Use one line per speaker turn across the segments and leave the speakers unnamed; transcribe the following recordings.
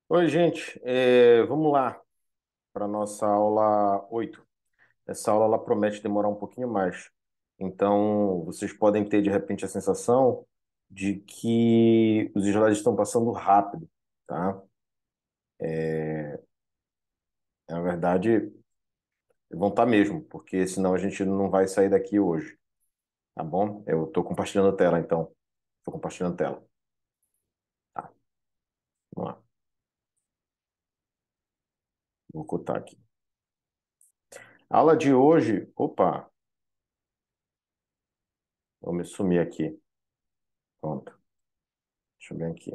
Oi, gente. Vamos lá para a nossa aula 8. Essa aula ela promete demorar um pouquinho mais. Então, vocês podem ter, de repente, a sensação de que os slides estão passando rápido, tá? Na verdade, vão estar mesmo, porque senão a gente não vai sair daqui hoje, tá bom? Eu estou compartilhando a tela, então. Estou compartilhando a tela. Tá, vamos lá. Vou cortar aqui. A aula de hoje... Opa, vou me sumir aqui. Pronto. Deixa eu ver aqui.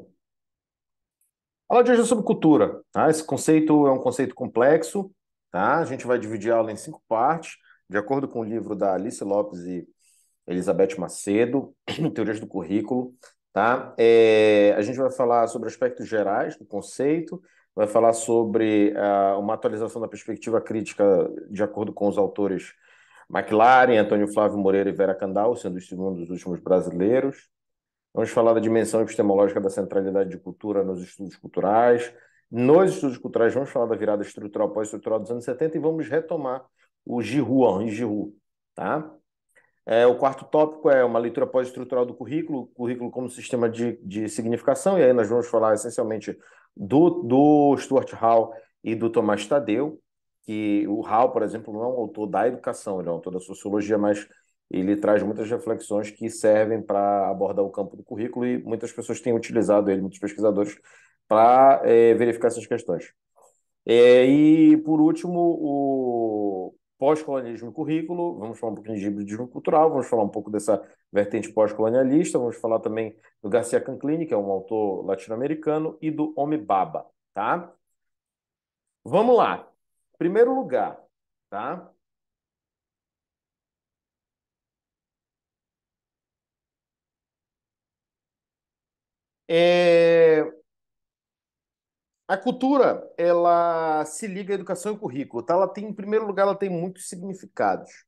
A aula de hoje é sobre cultura, tá? Esse conceito é um conceito complexo, tá? A gente vai dividir a aula em 5 partes, de acordo com o livro da Alice Lopes e Elizabeth Macedo, Teorias do Currículo, tá? A gente vai falar sobre aspectos gerais do conceito, vai falar sobre uma atualização da perspectiva crítica de acordo com os autores McLaren, Antônio Flávio Moreira e Vera Kandal, sendo os segundos últimos brasileiros. Vamos falar da dimensão epistemológica da centralidade de cultura nos estudos culturais. Nos estudos culturais, vamos falar da virada estrutural pós-estrutural dos anos 70 e vamos retomar o Giroud, Henri Giroud, tá? O quarto tópico é uma leitura pós-estrutural do currículo, currículo como sistema de significação, e aí nós vamos falar essencialmente do Stuart Hall e do Tomás Tadeu, que o Hall, por exemplo, não é um autor da educação, ele é um autor da sociologia, mas ele traz muitas reflexões que servem para abordar o campo do currículo e muitas pessoas têm utilizado ele, muitos pesquisadores, para verificar essas questões. E, por último, o pós-colonialismo e currículo. Vamos falar um pouquinho de hibridismo cultural, vamos falar um pouco dessa vertente pós-colonialista, vamos falar também do Garcia Canclini, que é um autor latino-americano, e do Homem Baba, tá? Vamos lá. Primeiro lugar, tá? É, A cultura, ela se liga à educação e currículo, tá? Ela tem, em primeiro lugar, ela tem muitos significados.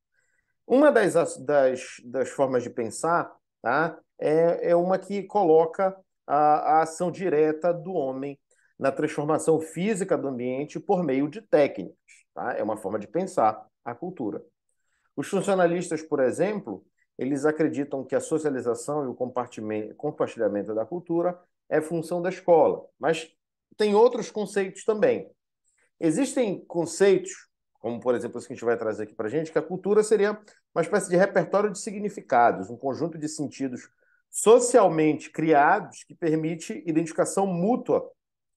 Uma das formas de pensar, tá, é uma que coloca a ação direta do homem na transformação física do ambiente por meio de técnicas. Tá? É uma forma de pensar a cultura. Os funcionalistas, por exemplo, eles acreditam que a socialização e o compartilhamento da cultura é função da escola, mas tem outros conceitos também. Existem conceitos, como por exemplo esse que a gente vai trazer aqui para a gente, que a cultura seria uma espécie de repertório de significados, um conjunto de sentidos socialmente criados que permite identificação mútua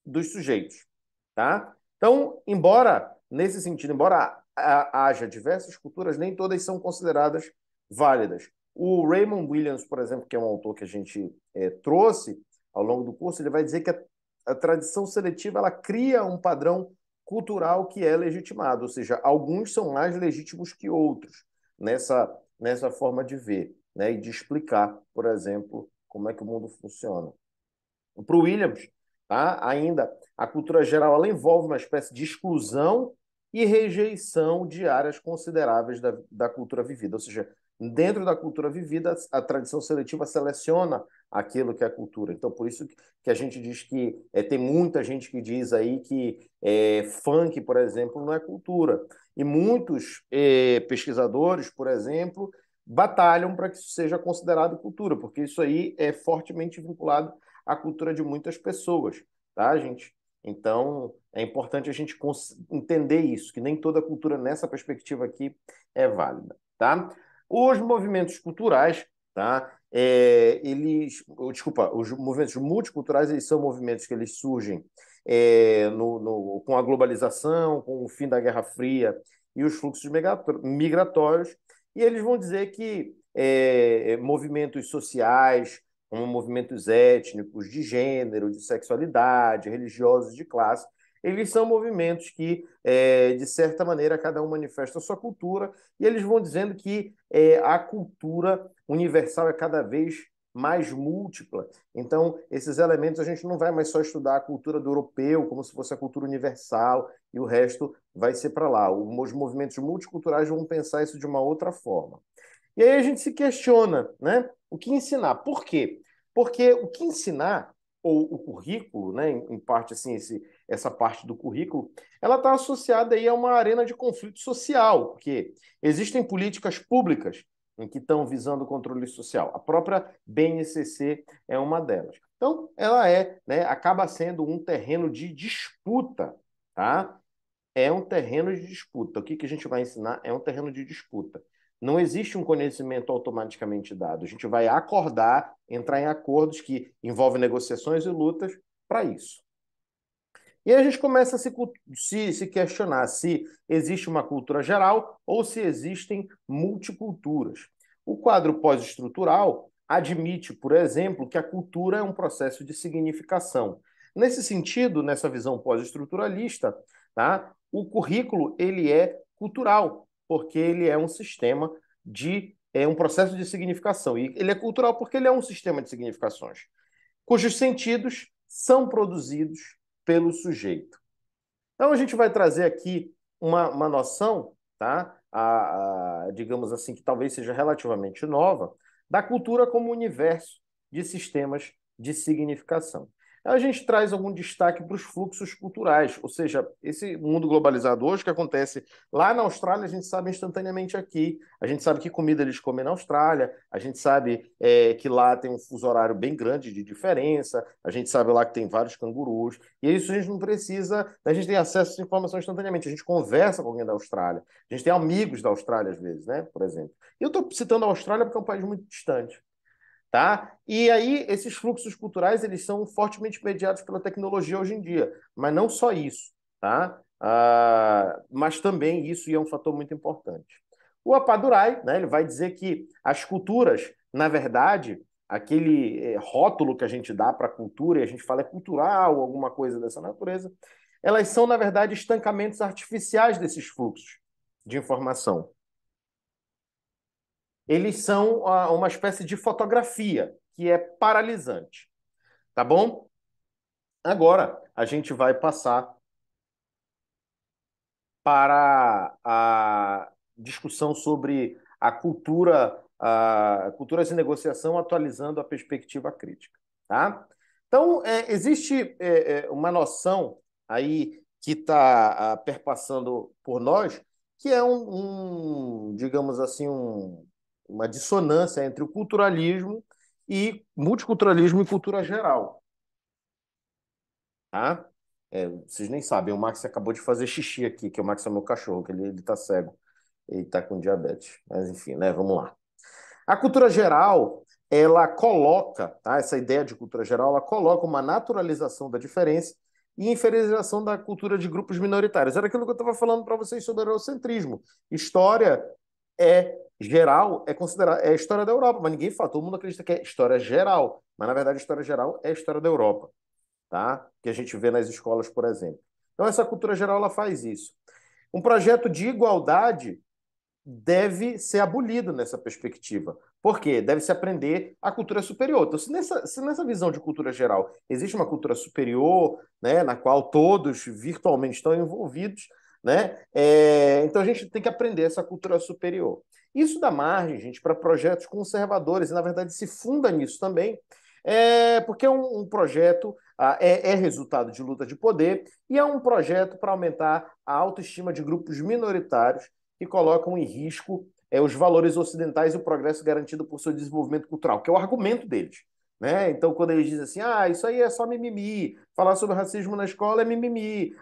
dos sujeitos, tá? Então, embora nesse sentido, embora haja diversas culturas, nem todas são consideradas válidas. O Raymond Williams, por exemplo, que é um autor que a gente trouxe ao longo do curso, ele vai dizer que a tradição seletiva ela cria um padrão cultural que é legitimado, ou seja, alguns são mais legítimos que outros nessa forma de ver, né, e de explicar, por exemplo, como é que o mundo funciona. Para o Williams, tá? Ainda a cultura geral ela envolve uma espécie de exclusão e rejeição de áreas consideráveis da cultura vivida. Ou seja, dentro da cultura vivida, a tradição seletiva seleciona aquilo que é cultura. Então, por isso que a gente diz que tem muita gente que diz aí que funk, por exemplo, não é cultura. E muitos pesquisadores, por exemplo, batalham para que isso seja considerado cultura, porque isso aí é fortemente vinculado a cultura de muitas pessoas, tá, gente? Então, é importante a gente entender isso, que nem toda cultura nessa perspectiva aqui é válida, tá? Os movimentos culturais, tá? Desculpa, os movimentos multiculturais, eles são movimentos que eles surgem com a globalização, com o fim da Guerra Fria e os fluxos migratórios, e eles vão dizer que movimentos sociais, como movimentos étnicos, de gênero, de sexualidade, religiosos, de classe. Eles são movimentos que, de certa maneira, cada um manifesta a sua cultura, e eles vão dizendo que a cultura universal é cada vez mais múltipla. Então, esses elementos a gente não vai mais só estudar a cultura do europeu como se fosse a cultura universal e o resto vai ser para lá. Os movimentos multiculturais vão pensar isso de uma outra forma. E aí a gente se questiona, né? O que ensinar? Por quê? Porque o que ensinar ou o currículo, né, em parte assim, essa parte do currículo, ela está associada aí a uma arena de conflito social, porque existem políticas públicas em que estão visando o controle social. A própria BNCC é uma delas. Então, ela né, acaba sendo um terreno de disputa, tá? É um terreno de disputa. O que a gente vai ensinar é um terreno de disputa. Não existe um conhecimento automaticamente dado. A gente vai acordar, entrar em acordos que envolvem negociações e lutas para isso. E aí a gente começa a se questionar se existe uma cultura geral ou se existem multiculturas. O quadro pós-estrutural admite, por exemplo, que a cultura é um processo de significação. Nesse sentido, nessa visão pós-estruturalista, tá, o currículo ele é cultural, porque ele é um sistema é um processo de significação. E ele é cultural porque ele é um sistema de significações cujos sentidos são produzidos pelo sujeito. Então, a gente vai trazer aqui uma noção, tá? Digamos assim, que talvez seja relativamente nova, da cultura como universo de sistemas de significação. A gente traz algum destaque para os fluxos culturais, ou seja, esse mundo globalizado hoje que acontece lá na Austrália, a gente sabe instantaneamente aqui. A gente sabe que comida eles comem na Austrália, a gente sabe que lá tem um fuso horário bem grande de diferença, a gente sabe lá que tem vários cangurus, e isso a gente não precisa, a gente tem acesso a essa informação instantaneamente, a gente conversa com alguém da Austrália, a gente tem amigos da Austrália às vezes, né, por exemplo. E eu estou citando a Austrália porque é um país muito distante. Tá? E aí, esses fluxos culturais, eles são fortemente mediados pela tecnologia hoje em dia, mas não só isso, tá? Mas também isso é um fator muito importante. O Apadurai, né, ele vai dizer que as culturas, na verdade, aquele rótulo que a gente dá para a cultura, e a gente fala é cultural, alguma coisa dessa natureza, elas são, na verdade, estancamentos artificiais desses fluxos de informação. Eles são uma espécie de fotografia que é paralisante, tá bom? Agora a gente vai passar para a discussão sobre culturas de negociação atualizando a perspectiva crítica, tá? Então, existe uma noção aí que está perpassando por nós, que é digamos assim, uma dissonância entre o culturalismo e multiculturalismo e cultura geral, tá? Vocês nem sabem, o Max acabou de fazer xixi aqui, que o Max é meu cachorro, que ele tá cego, ele tá com diabetes. Mas enfim, né? Vamos lá. A cultura geral, ela coloca, tá? Essa ideia de cultura geral, ela coloca uma naturalização da diferença e inferiorização da cultura de grupos minoritários. Era aquilo que eu estava falando para vocês sobre o eurocentrismo. História geral, é considerada é a história da Europa, mas ninguém fala, todo mundo acredita que é história geral, mas na verdade a história geral é a história da Europa, tá? Que a gente vê nas escolas, por exemplo. Então essa cultura geral ela faz isso. Um projeto de igualdade deve ser abolido nessa perspectiva. Por quê? Deve-se aprender a cultura superior. Então, se nessa visão de cultura geral existe uma cultura superior, né, na qual todos virtualmente estão envolvidos, né, então a gente tem que aprender essa cultura superior. Isso dá margem, gente, para projetos conservadores, e na verdade se funda nisso também, porque é um projeto, é resultado de luta de poder, e é um projeto para aumentar a autoestima de grupos minoritários que colocam em risco os valores ocidentais e o progresso garantido por seu desenvolvimento cultural, que é o argumento deles. Né? Então, quando eles dizem assim, isso aí é só mimimi, falar sobre racismo na escola é mimimi,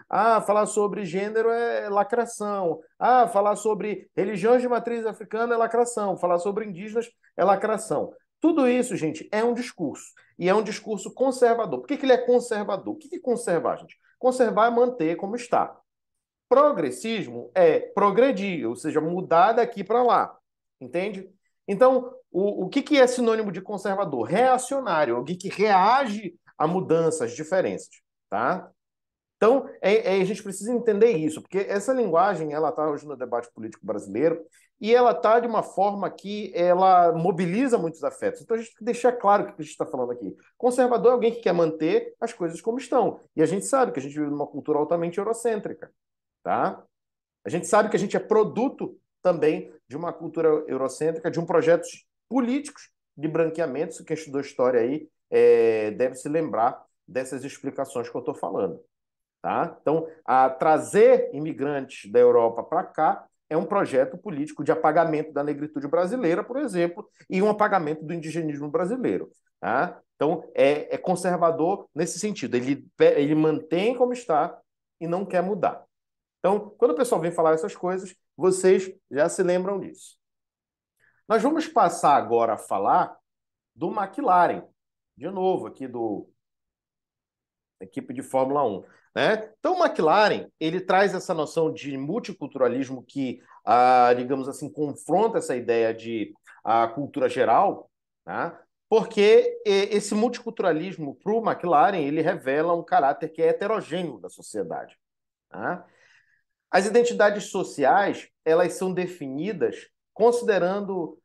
falar sobre gênero é lacração, falar sobre religiões de matriz africana é lacração, falar sobre indígenas é lacração. Tudo isso, gente, é um discurso. E é um discurso conservador. Por que ele é conservador? O que é conservar, gente? Conservar é manter como está. Progressismo é progredir, ou seja, mudar daqui para lá. Entende? Então, o que é sinônimo de conservador? Reacionário, alguém que reage a mudanças, diferenças. Tá? Então, a gente precisa entender isso, porque essa linguagem ela está hoje no debate político brasileiro e ela está de uma forma que ela mobiliza muitos afetos. Então, a gente tem que deixar claro o que a gente está falando aqui. Conservador é alguém que quer manter as coisas como estão. E a gente sabe que a gente vive numa cultura altamente eurocêntrica. Tá? A gente sabe que a gente é produto também de uma cultura eurocêntrica, de um projetos políticos de branqueamento. Quem estudou história aí deve se lembrar dessas explicações que eu estou falando. Tá? Então, trazer imigrantes da Europa para cá é um projeto político de apagamento da negritude brasileira, por exemplo, e um apagamento do indigenismo brasileiro. Tá? Então, é conservador nesse sentido. Ele mantém como está e não quer mudar. Então, quando o pessoal vem falar essas coisas, vocês já se lembram disso. Nós vamos passar agora a falar do McLaren, de novo, aqui do equipe de Fórmula 1. Né? Então, o McLaren, ele traz essa noção de multiculturalismo que, digamos assim, confronta essa ideia de cultura geral, né? Porque esse multiculturalismo para o McLaren, ele revela um caráter que é heterogêneo da sociedade. Né? As identidades sociais, elas são definidas considerando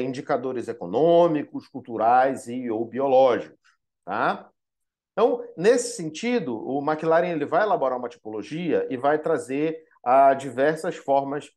indicadores econômicos, culturais e ou biológicos. Tá? Então, nesse sentido, o McLaren ele vai elaborar uma tipologia e vai trazer diversas formas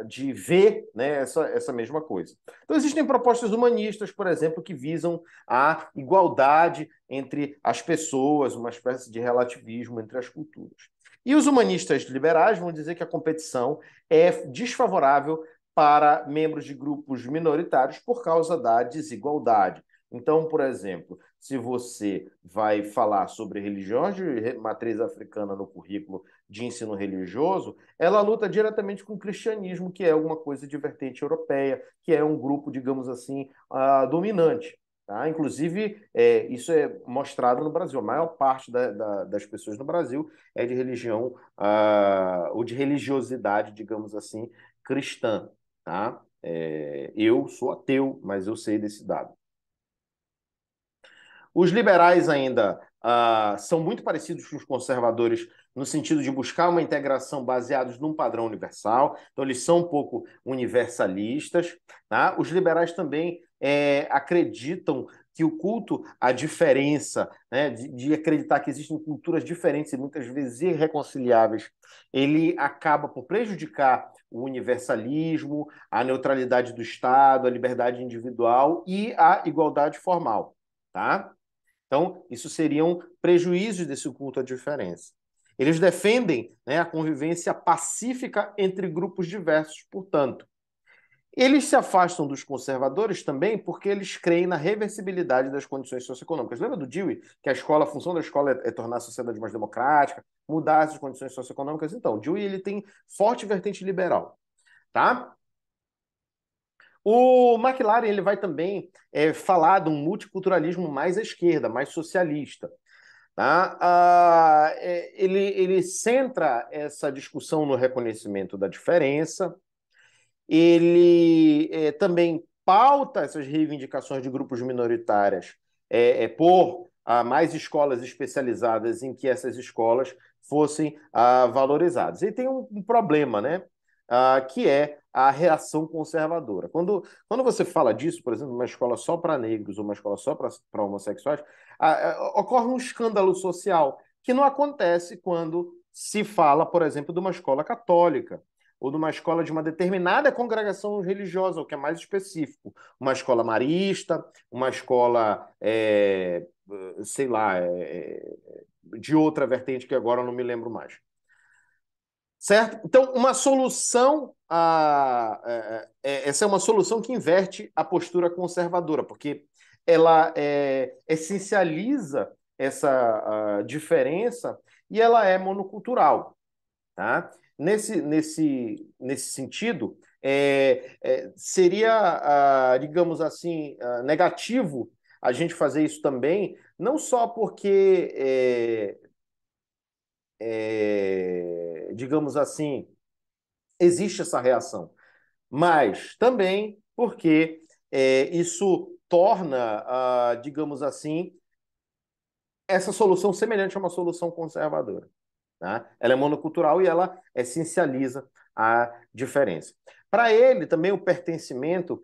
de ver, né, essa mesma coisa. Então, existem propostas humanistas, por exemplo, que visam a igualdade entre as pessoas, uma espécie de relativismo entre as culturas. E os humanistas liberais vão dizer que a competição é desfavorável para membros de grupos minoritários por causa da desigualdade. Então, por exemplo, se você vai falar sobre religiões de matriz africana no currículo de ensino religioso, ela luta diretamente com o cristianismo, que é alguma coisa de vertente europeia, que é um grupo, digamos assim, dominante. Tá? Inclusive, isso é mostrado no Brasil. A maior parte das pessoas no Brasil é de religião, ou de religiosidade, digamos assim, cristã. Tá? Eu sou ateu, mas eu sei desse dado. Os liberais ainda são muito parecidos com os conservadores no sentido de buscar uma integração baseados num padrão universal. Então, eles são um pouco universalistas. Tá? Os liberais também acreditam que o culto à diferença, né, de acreditar que existem culturas diferentes e muitas vezes irreconciliáveis, ele acaba por prejudicar o universalismo, a neutralidade do Estado, a liberdade individual e a igualdade formal. Tá? Então, isso seriam prejuízos desse culto à diferença. Eles defendem, né, a convivência pacífica entre grupos diversos, portanto. Eles se afastam dos conservadores também porque eles creem na reversibilidade das condições socioeconômicas. Lembra do Dewey, que a função da escola é tornar a sociedade mais democrática, mudar essas condições socioeconômicas? Então, o Dewey ele tem forte vertente liberal. Tá? O McLaren ele vai também falar de um multiculturalismo mais à esquerda, mais socialista. Tá? Ele centra essa discussão no reconhecimento da diferença, ele também pauta essas reivindicações de grupos minoritárias por mais escolas especializadas em que essas escolas fossem valorizadas. E tem um problema, né? Que é a reação conservadora. Quando você fala disso, por exemplo, uma escola só para negros ou uma escola só para homossexuais, ocorre um escândalo social que não acontece quando se fala, por exemplo, de uma escola católica ou de uma escola de uma determinada congregação religiosa, o que é mais específico. Uma escola marista, uma escola, sei lá, de outra vertente que agora eu não me lembro mais. Certo? Então, uma solução, essa é uma solução que inverte a postura conservadora, porque ela essencializa essa diferença e ela é monocultural. Tá? Nesse sentido, seria, digamos assim, negativo a gente fazer isso também, não só porque, digamos assim, existe essa reação, mas também porque isso torna, digamos assim, essa solução semelhante a uma solução conservadora. Tá? Ela é monocultural e ela essencializa a diferença. Para ele, também o pertencimento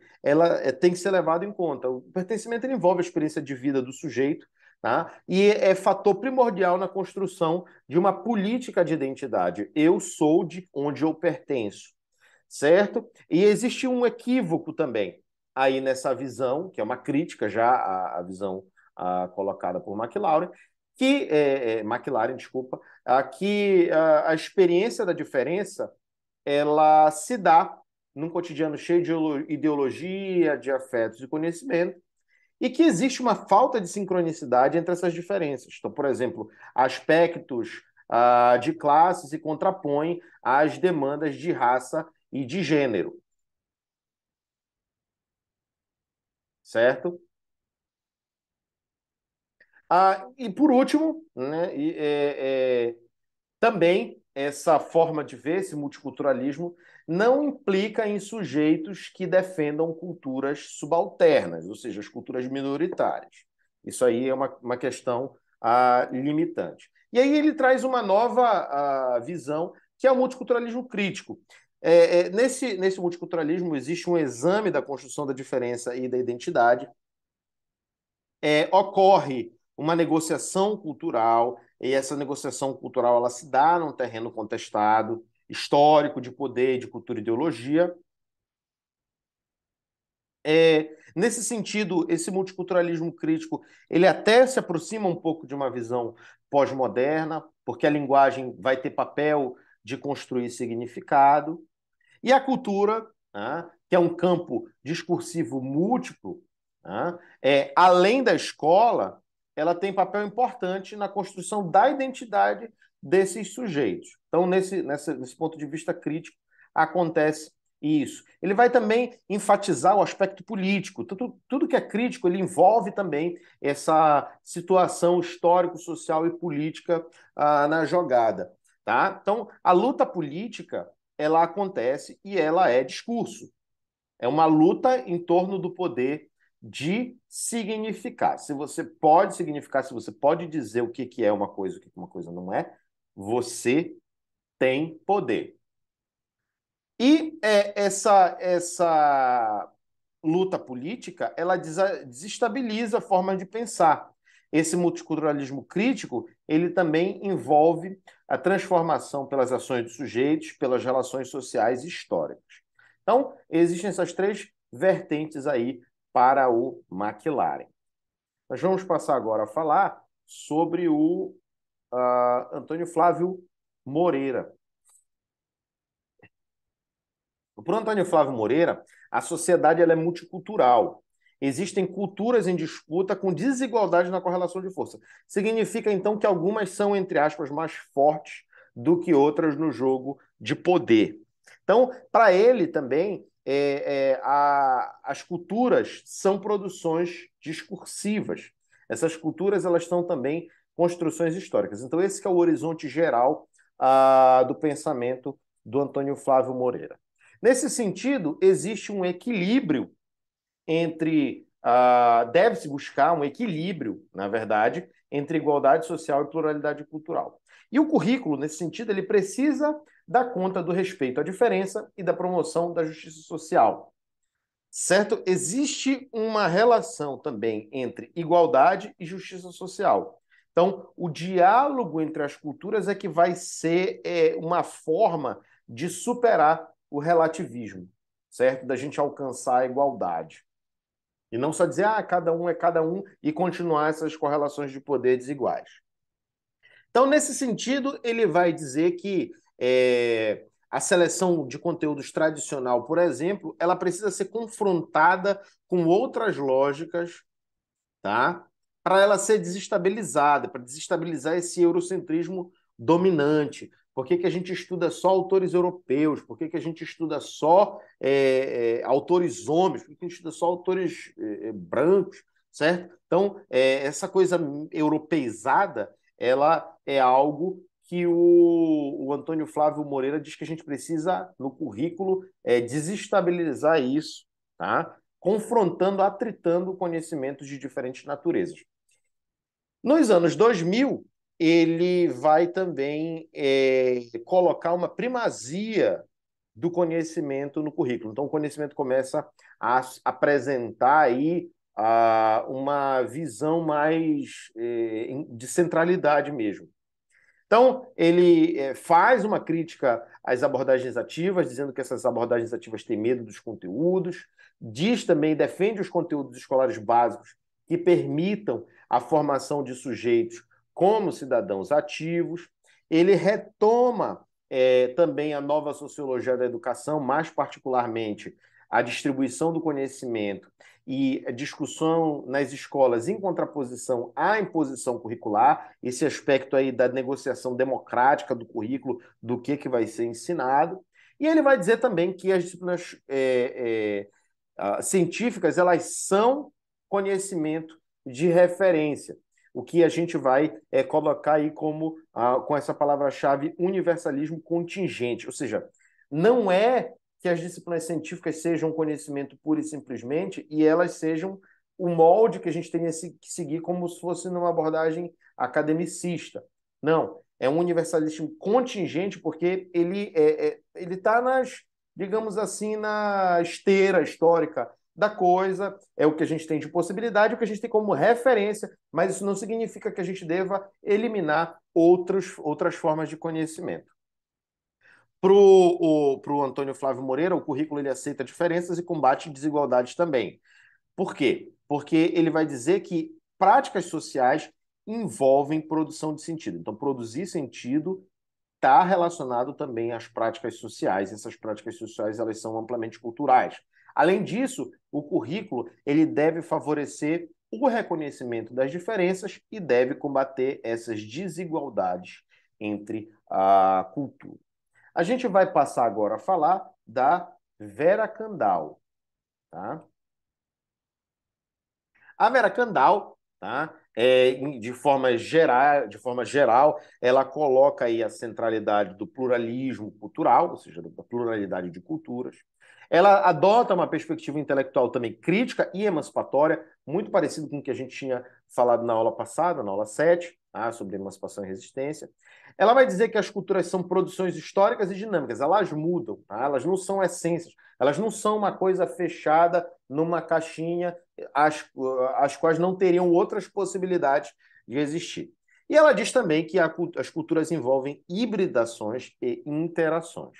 tem que ser levado em conta. O pertencimento ele envolve a experiência de vida do sujeito, tá? E é fator primordial na construção de uma política de identidade. Eu sou de onde eu pertenço, certo? E existe um equívoco também aí nessa visão, que é uma crítica já à visão colocada por McLaren, McLaren, desculpa, que a experiência da diferença ela se dá num cotidiano cheio de ideologia, de afetos e conhecimento, e que existe uma falta de sincronicidade entre essas diferenças. Então, por exemplo, aspectos de classe se contrapõem às demandas de raça e de gênero, certo? E por último, né, também essa forma de ver, esse multiculturalismo, não implica em sujeitos que defendam culturas subalternas, ou seja, as culturas minoritárias. Isso aí é uma questão limitante. E aí ele traz uma nova visão, que é o multiculturalismo crítico. Nesse multiculturalismo existe um exame da construção da diferença e da identidade, ocorre uma negociação cultural, e essa negociação cultural ela se dá num terreno contestado, histórico, de poder, de cultura e ideologia. Nesse sentido, esse multiculturalismo crítico, ele até se aproxima um pouco de uma visão pós-moderna, porque a linguagem vai ter papel de construir significado, e a cultura, né, que é um campo discursivo múltiplo, né, além da escola, ela tem papel importante na construção da identidade desses sujeitos. Então, nesse ponto de vista crítico, acontece isso. Ele vai também enfatizar o aspecto político. Tudo que é crítico, ele envolve também essa situação histórico, social e política na jogada. Tá? Então, a luta política ela acontece e ela é discurso. É uma luta em torno do poder de significar. Se você pode significar, se você pode dizer o que é uma coisa, o que uma coisa não é, você tem poder. E essa luta política, ela desestabiliza a forma de pensar. Esse multiculturalismo crítico, ele também envolve a transformação pelas ações dos sujeitos, pelas relações sociais e históricas. Então, existem essas três vertentes aí para o McLaren. Nós vamos passar agora a falar sobre o Antônio Flávio Moreira. Para o Antônio Flávio Moreira, a sociedade ela é multicultural. Existem culturas em disputa com desigualdade na correlação de força. Significa, então, que algumas são, entre aspas, mais fortes do que outras no jogo de poder. Então, para ele também, as culturas são produções discursivas. Essas culturas elas são também construções históricas. Então, esse que é o horizonte geral do pensamento do Antônio Flávio Moreira. Nesse sentido, existe um equilíbrio entre. Deve-se buscar um equilíbrio, na verdade, entre igualdade social e pluralidade cultural. E o currículo, nesse sentido, ele precisa dar conta do respeito à diferença e da promoção da justiça social. Certo? Existe uma relação também entre igualdade e justiça social. Então, o diálogo entre as culturas é que vai ser uma forma de superar o relativismo, certo? Da gente alcançar a igualdade. E não só dizer, cada um é cada um e continuar essas correlações de poder desiguais. Então, nesse sentido, ele vai dizer que a seleção de conteúdos tradicional, por exemplo, ela precisa ser confrontada com outras lógicas, tá? Para ela ser desestabilizada, para desestabilizar esse eurocentrismo dominante. Por que a gente estuda só autores europeus? Por que a gente estuda só autores homens? Por que a gente estuda só autores brancos? Certo? Então, essa coisa europeizada, ela é algo que o Antônio Flávio Moreira diz que a gente precisa, no currículo, desestabilizar isso, tá? Confrontando, atritando conhecimentos de diferentes naturezas. Nos anos 2000, ele vai também colocar uma primazia do conhecimento no currículo. Então, o conhecimento começa a apresentar aí uma visão mais de centralidade mesmo. Então, ele faz uma crítica às abordagens ativas, dizendo que essas abordagens ativas têm medo dos conteúdos, diz também, defende os conteúdos escolares básicos que permitam a formação de sujeitos como cidadãos ativos. Ele retoma também a nova sociologia da educação, mais particularmente a distribuição do conhecimento e discussão nas escolas em contraposição à imposição curricular, esse aspecto aí da negociação democrática do currículo, do que vai ser ensinado. E ele vai dizer também que as disciplinas científicas, elas são conhecimento de referência, o que a gente vai colocar aí como, com essa palavra-chave, universalismo contingente, ou seja, não é que as disciplinas científicas sejam conhecimento puro e simplesmente e elas sejam o molde que a gente tem que seguir como se fosse numa abordagem academicista. Não, é um universalismo contingente porque ele está digamos assim, na esteira histórica da coisa, é o que a gente tem de possibilidade, o que a gente tem como referência, mas isso não significa que a gente deva eliminar outras formas de conhecimento. Para o Antônio Flávio Moreira, o currículo ele aceita diferenças e combate desigualdades também. Por quê? Porque ele vai dizer que práticas sociais envolvem produção de sentido. Então, produzir sentido está relacionado também às práticas sociais. Essas práticas sociais elas são amplamente culturais. Além disso, o currículo ele deve favorecer o reconhecimento das diferenças e deve combater essas desigualdades entre a cultura. A gente vai passar agora a falar da Vera Kandal, tá? A Vera Kandal, tá? De forma geral, ela coloca aí a centralidade do pluralismo cultural, ou seja, da pluralidade de culturas. Ela adota uma perspectiva intelectual também crítica e emancipatória, muito parecido com o que a gente tinha falado na aula passada, na aula 7, tá? Sobre emancipação e resistência. Ela vai dizer que as culturas são produções históricas e dinâmicas, elas mudam, tá? Elas não são essências, elas não são uma coisa fechada numa caixinha as quais não teriam outras possibilidades de existir. E ela diz também que as culturas envolvem hibridações e interações.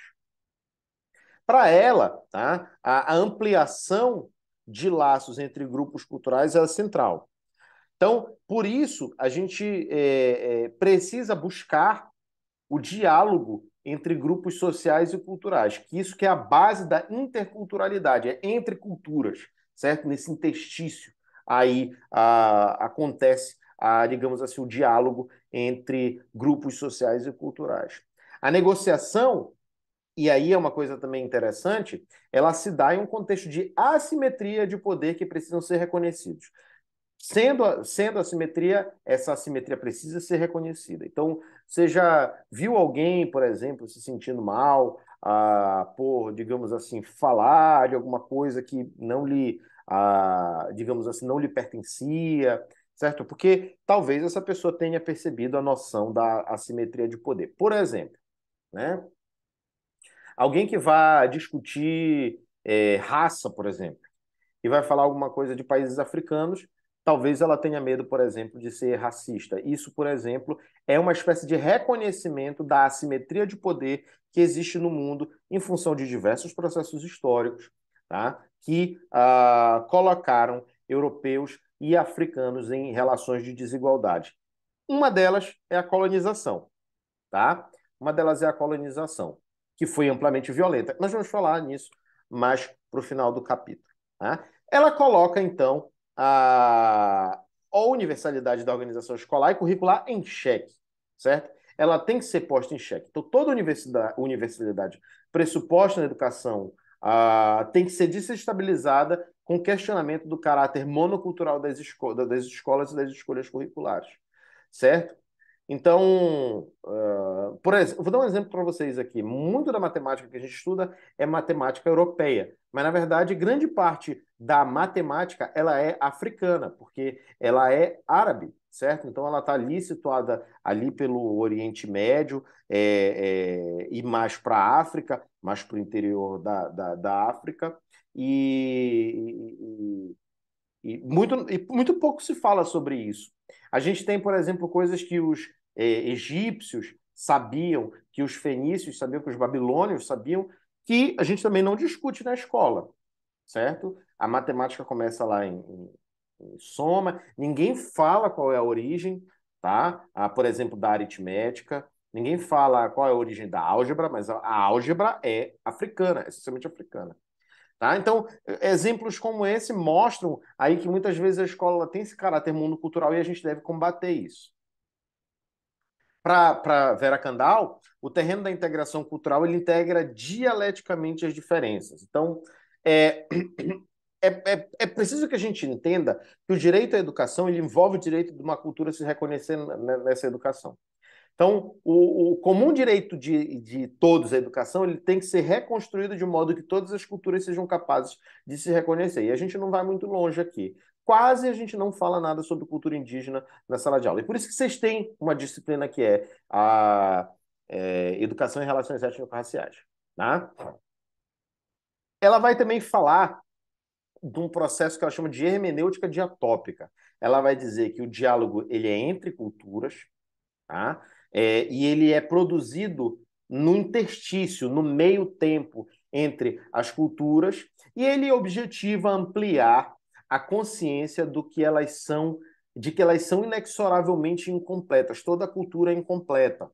Para ela, tá, a ampliação de laços entre grupos culturais é central. Então, por isso, a gente precisa buscar o diálogo entre grupos sociais e culturais, que isso que é a base da interculturalidade, é entre culturas, certo? Nesse interstício aí acontece, digamos assim, o diálogo entre grupos sociais e culturais. A negociação, e aí é uma coisa também interessante, ela se dá em um contexto de assimetria de poder que precisam ser reconhecidos. Sendo assimetria, essa assimetria precisa ser reconhecida. Então, você já viu alguém, por exemplo, se sentindo mal por, digamos assim, falar de alguma coisa que não lhe, digamos assim, não lhe pertencia, certo? Porque talvez essa pessoa tenha percebido a noção da assimetria de poder. Por exemplo, né? Alguém que vai discutir raça, por exemplo, e vai falar alguma coisa de países africanos, talvez ela tenha medo, por exemplo, de ser racista. Isso, por exemplo, é uma espécie de reconhecimento da assimetria de poder que existe no mundo em função de diversos processos históricos, tá? Que colocaram europeus e africanos em relações de desigualdade. Uma delas é a colonização, tá? Uma delas é a colonização, que foi amplamente violenta. Nós vamos falar nisso mais para o final do capítulo. Tá? Ela coloca, então, a universalidade da organização escolar e curricular em xeque, certo? Ela tem que ser posta em xeque. Então, toda universalidade pressuposta na educação tem que ser desestabilizada com questionamento do caráter monocultural das escolas e das escolhas curriculares, certo? Então, por exemplo, vou dar um exemplo para vocês aqui. Muito da matemática que a gente estuda é matemática europeia, mas na verdade grande parte da matemática ela é africana, porque ela é árabe, certo? Então ela está ali situada ali pelo Oriente Médio e mais para a África, mais para o interior da África e muito pouco se fala sobre isso. A gente tem, por exemplo, coisas que os egípcios sabiam, que os fenícios sabiam, que os babilônios sabiam, que a gente também não discute na escola, certo? A matemática começa lá soma, ninguém fala qual é a origem, tá? Por exemplo, da aritmética, ninguém fala qual é a origem da álgebra, mas a álgebra é africana, é essencialmente africana. Tá? Então, exemplos como esse mostram aí que muitas vezes a escola tem esse caráter monocultural e a gente deve combater isso. Para Vera Kandal, o terreno da integração cultural ele integra dialeticamente as diferenças. Então, é, é preciso que a gente entenda que o direito à educação ele envolve o direito de uma cultura se reconhecer nessa educação. Então, o comum direito de todos à educação ele tem que ser reconstruído de modo que todas as culturas sejam capazes de se reconhecer. E a gente não vai muito longe aqui. Quase a gente não fala nada sobre cultura indígena na sala de aula. E por isso que vocês têm uma disciplina que é a Educação em Relações Étnico-Raciais. Tá? Ela vai também falar de um processo que ela chama de hermenêutica diatópica. Ela vai dizer que o diálogo ele é entre culturas, tá? E ele é produzido no interstício, no meio tempo entre as culturas, e ele objetiva ampliar a consciência do que elas são, de que elas são inexoravelmente incompletas. Toda cultura é incompleta,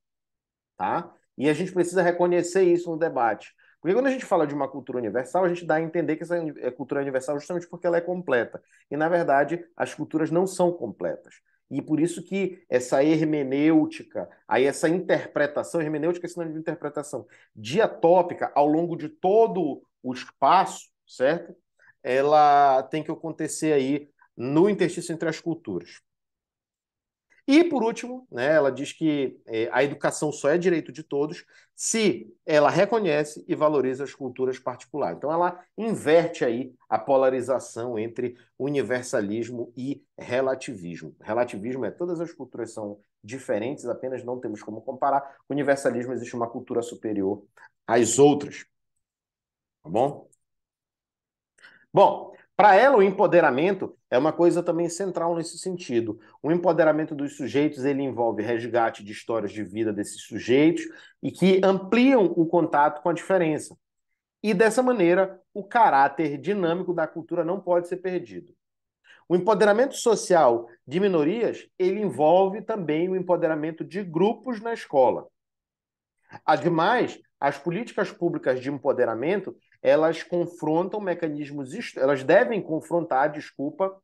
tá? E a gente precisa reconhecer isso no debate. Porque quando a gente fala de uma cultura universal, a gente dá a entender que essa cultura é universal justamente porque ela é completa. E, na verdade, as culturas não são completas. E por isso que essa hermenêutica, aí essa interpretação, hermenêutica é sinônimo de interpretação, diatópica, ao longo de todo o espaço, certo? Ela tem que acontecer aí no interstício entre as culturas. E, por último, né, ela diz que a educação só é direito de todos se ela reconhece e valoriza as culturas particulares. Então, ela inverte aí a polarização entre universalismo e relativismo. Relativismo é todas as culturas são diferentes, apenas não temos como comparar. Universalismo existe uma cultura superior às outras. Tá bom? Bom, para ela, o empoderamento é uma coisa também central nesse sentido. O empoderamento dos sujeitos ele envolve resgate de histórias de vida desses sujeitos e que ampliam o contato com a diferença. E dessa maneira, o caráter dinâmico da cultura não pode ser perdido. O empoderamento social de minorias ele envolve também o empoderamento de grupos na escola. Ademais, as políticas públicas de empoderamento, elas confrontam mecanismos, elas devem confrontar, desculpa,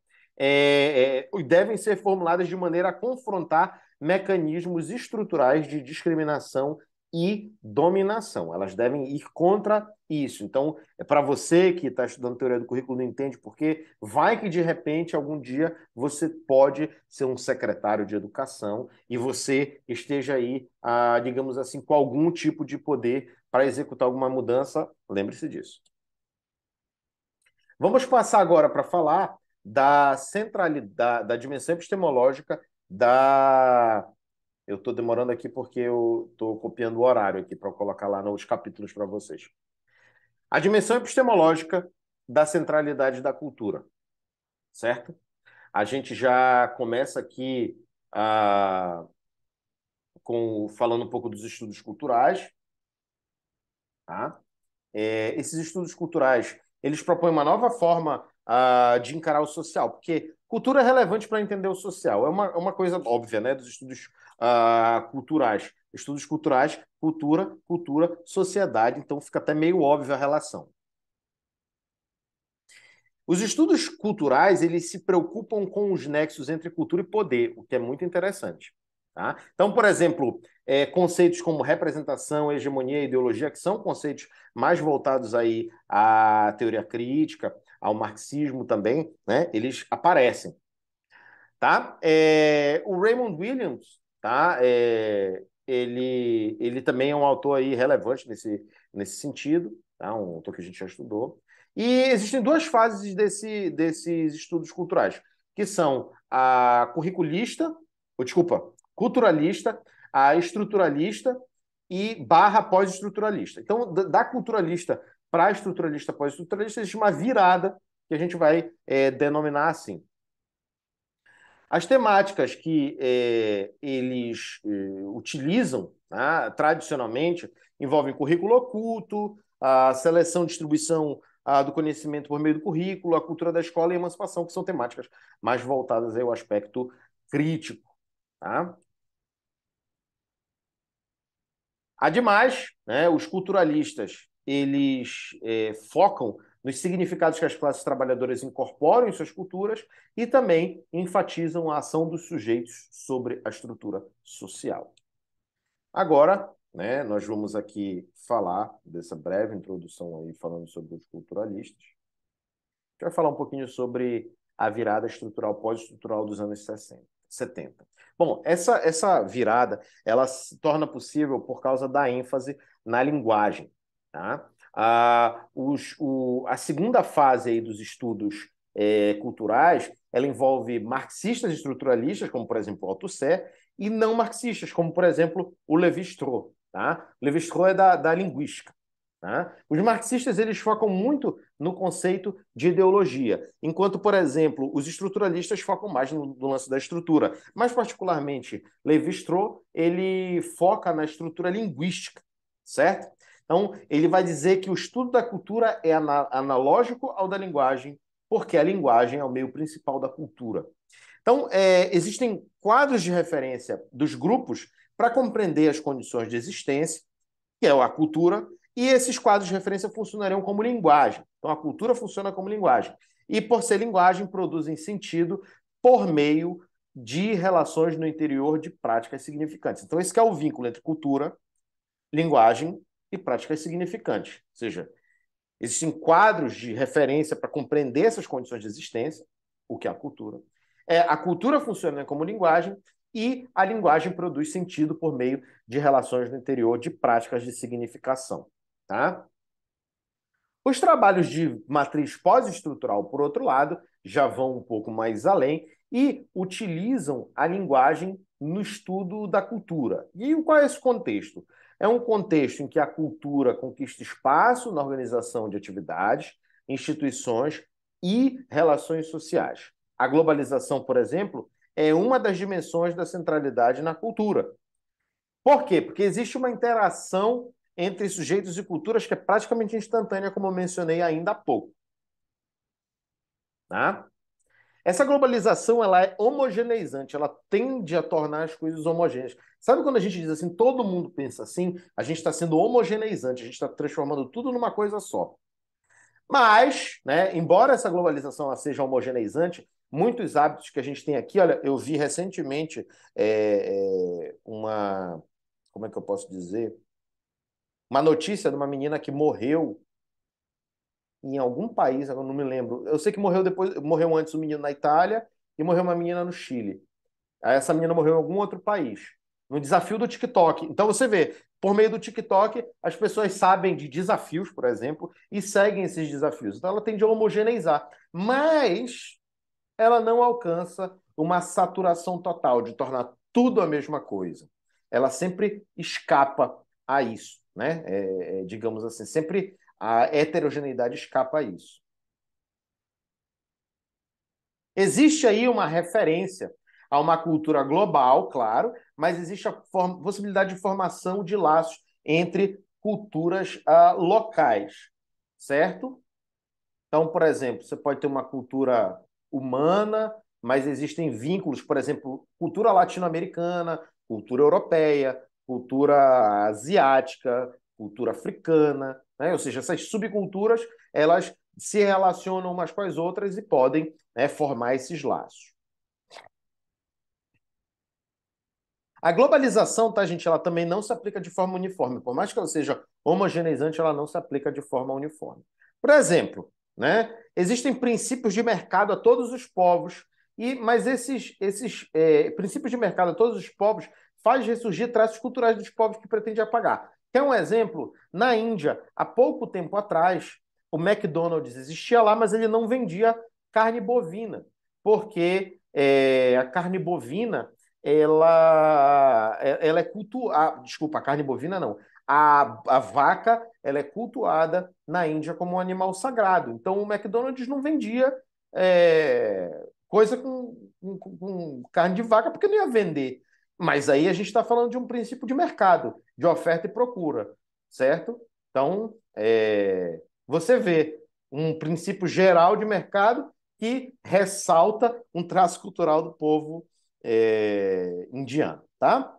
devem ser formuladas de maneira a confrontar mecanismos estruturais de discriminação e dominação. Elas devem ir contra isso. Então, é para você que está estudando teoria do currículo, não entende por quê, vai que de repente, algum dia, você pode ser um secretário de educação e você esteja aí, digamos assim, com algum tipo de poder para executar alguma mudança. Lembre-se disso. Vamos passar agora para falar da centralidade, da dimensão epistemológica da. Eu estou demorando aqui porque eu estou copiando o horário aqui para colocar lá nos capítulos para vocês. A dimensão epistemológica da centralidade da cultura, certo? A gente já começa aqui falando um pouco dos estudos culturais, tá? Esses estudos culturais, eles propõem uma nova forma de encarar o social, porque cultura é relevante para entender o social. É uma coisa óbvia, né, dos estudos culturais. Estudos culturais, cultura, cultura, sociedade, então fica até meio óbvia a relação. Os estudos culturais, eles se preocupam com os nexos entre cultura e poder, o que é muito interessante. Tá? Então, por exemplo, conceitos como representação, hegemonia e ideologia, que são conceitos mais voltados aí à teoria crítica, ao marxismo também, né? Eles aparecem. Tá? O Raymond Williams, tá? Ele também é um autor aí relevante nesse sentido, tá? Um autor que a gente já estudou. E existem duas fases desses estudos culturais, que são a curriculista, ou, desculpa, culturalista, a estruturalista e barra pós-estruturalista. Então, da culturalista para a estruturalista pós-estruturalista, existe uma virada que a gente vai denominar assim. As temáticas que eles utilizam, tá, tradicionalmente envolvem currículo oculto, a seleção, distribuição do conhecimento por meio do currículo, a cultura da escola e a emancipação, que são temáticas mais voltadas aí ao aspecto crítico. Tá? Ademais, né, os culturalistas eles focam nos significados que as classes trabalhadoras incorporam em suas culturas e também enfatizam a ação dos sujeitos sobre a estrutura social. Agora, né, nós vamos aqui falar dessa breve introdução aí falando sobre os culturalistas. A gente vai falar um pouquinho sobre a virada estrutural pós-estrutural dos anos 70. Bom, essa virada ela se torna possível por causa da ênfase na linguagem. Tá? A segunda fase aí dos estudos culturais ela envolve marxistas estruturalistas, como por exemplo o Althusser, e não marxistas, como por exemplo o Lévi-Strauss. Tá? O Lévi-Strauss é da linguística. Tá? Os marxistas eles focam muito no conceito de ideologia, enquanto, por exemplo, os estruturalistas focam mais no lance da estrutura. Mais particularmente, Lévi-Strauss, ele foca na estrutura linguística, certo? Então, ele vai dizer que o estudo da cultura é analógico ao da linguagem, porque a linguagem é o meio principal da cultura. Então, existem quadros de referência dos grupos para compreender as condições de existência, que é a cultura, e esses quadros de referência funcionariam como linguagem. Então, a cultura funciona como linguagem. E, por ser linguagem, produzem sentido por meio de relações no interior de práticas significantes. Então, esse é o vínculo entre cultura, linguagem e práticas significantes. Ou seja, existem quadros de referência para compreender essas condições de existência, o que é a cultura. A cultura funciona como linguagem e a linguagem produz sentido por meio de relações no interior de práticas de significação. Tá? Os trabalhos de matriz pós-estrutural, por outro lado, já vão um pouco mais além e utilizam a linguagem no estudo da cultura. E qual é esse contexto? É um contexto em que a cultura conquista espaço na organização de atividades, instituições e relações sociais. A globalização, por exemplo, é uma das dimensões da centralidade na cultura. Por quê? Porque existe uma interação entre sujeitos e culturas que é praticamente instantânea, como eu mencionei ainda há pouco. Tá? Essa globalização ela é homogeneizante, ela tende a tornar as coisas homogêneas. Sabe quando a gente diz assim, todo mundo pensa assim, a gente está sendo homogeneizante, a gente está transformando tudo numa coisa só. Mas, né, embora essa globalização ela seja homogeneizante, muitos hábitos que a gente tem aqui, olha, eu vi recentemente como é que eu posso dizer? Uma notícia de uma menina que morreu em algum país, agora não me lembro. Eu sei que morreu depois, morreu antes um menino na Itália e morreu uma menina no Chile. Aí essa menina morreu em algum outro país, no desafio do TikTok. Então você vê, por meio do TikTok, as pessoas sabem de desafios, por exemplo, e seguem esses desafios. Então ela tende a homogeneizar, mas ela não alcança uma saturação total de tornar tudo a mesma coisa. Ela sempre escapa a isso, né? Digamos assim, sempre a heterogeneidade escapa a isso. Existe aí uma referência a uma cultura global, claro, mas existe a possibilidade de formação de laços entre culturas locais, certo? Então, por exemplo, você pode ter uma cultura humana, mas existem vínculos, por exemplo, cultura latino-americana, cultura europeia, cultura asiática, cultura africana, né? Ou seja, essas subculturas, elas se relacionam umas com as outras e podem, né, formar esses laços. A globalização, tá, gente, ela também não se aplica de forma uniforme. Por mais que ela seja homogeneizante, ela não se aplica de forma uniforme. Por exemplo, né, existem princípios de mercado a todos os povos, mas esses princípios de mercado a todos os povos faz ressurgir traços culturais dos povos que pretende apagar. Quer um exemplo? Na Índia, há pouco tempo atrás, o McDonald's existia lá, mas ele não vendia carne bovina, porque a carne bovina ela é cultuada. Desculpa, a carne bovina não. A vaca ela é cultuada na Índia como um animal sagrado. Então o McDonald's não vendia coisa com carne de vaca porque não ia vender. Mas aí a gente está falando de um princípio de mercado, de oferta e procura, certo? Então, você vê. um princípio geral de mercado que ressalta um traço cultural do povo indiano, tá?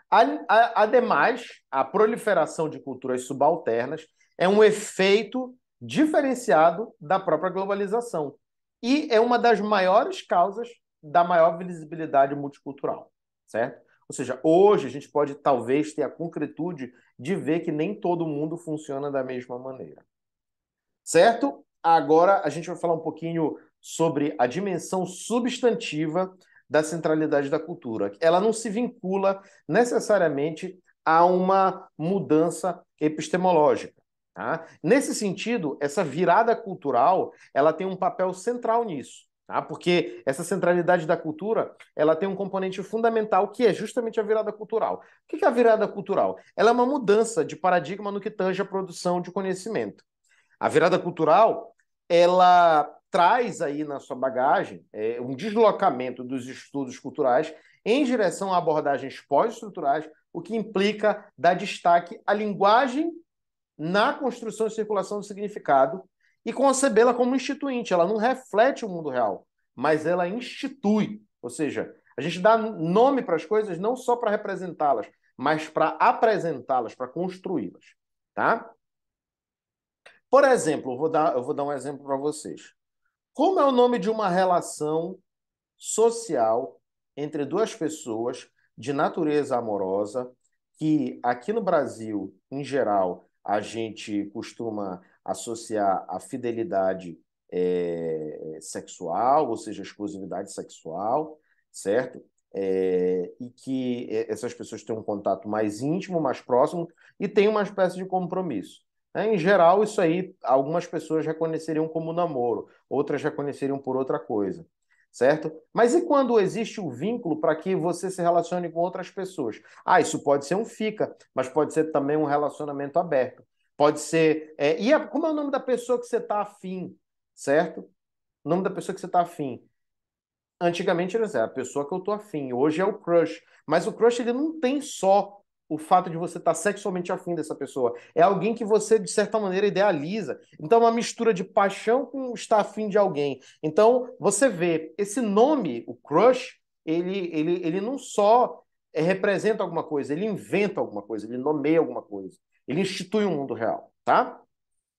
Ademais, a proliferação de culturas subalternas é um efeito diferenciado da própria globalização e é uma das maiores causas da maior visibilidade multicultural, certo? Ou seja, hoje a gente pode talvez ter a concretude de ver que nem todo mundo funciona da mesma maneira, certo? Agora a gente vai falar um pouquinho sobre a dimensão substantiva da centralidade da cultura. Ela não se vincula necessariamente a uma mudança epistemológica. Tá? Nesse sentido, essa virada cultural ela tem um papel central nisso. Tá? Porque essa centralidade da cultura ela tem um componente fundamental que é justamente a virada cultural. O que é a virada cultural? Ela é uma mudança de paradigma no que tange a produção de conhecimento. A virada cultural, ela traz aí na sua bagagem um deslocamento dos estudos culturais em direção a abordagens pós-estruturais, o que implica dar destaque à linguagem na construção e circulação do significado e concebê-la como instituinte. Ela não reflete o mundo real, mas ela institui. Ou seja, a gente dá nome para as coisas não só para representá-las, mas para apresentá-las, para construí-las. Tá? Por exemplo, eu vou dar um exemplo para vocês. Como é o nome de uma relação social entre duas pessoas de natureza amorosa que aqui no Brasil, em geral, a gente costuma associar a fidelidade sexual, ou seja, exclusividade sexual, certo? E que essas pessoas têm um contato mais íntimo, mais próximo e têm uma espécie de compromisso. Em geral, isso aí algumas pessoas reconheceriam como namoro, outras reconheceriam por outra coisa, certo? Mas e quando existe o vínculo para que você se relacione com outras pessoas? Ah, isso pode ser um fica, mas pode ser também um relacionamento aberto. Pode ser. Como é o nome da pessoa que você está afim, certo? O nome da pessoa que você está afim. Antigamente era assim, a pessoa que eu tô afim. Hoje é o crush. Mas o crush ele não tem só o fato de você estar sexualmente afim dessa pessoa. É alguém que você, de certa maneira, idealiza. Então, é uma mistura de paixão com estar afim de alguém. Então, você vê, esse nome, o crush, ele não só representa alguma coisa, ele inventa alguma coisa, ele nomeia alguma coisa. Ele institui um mundo real, tá?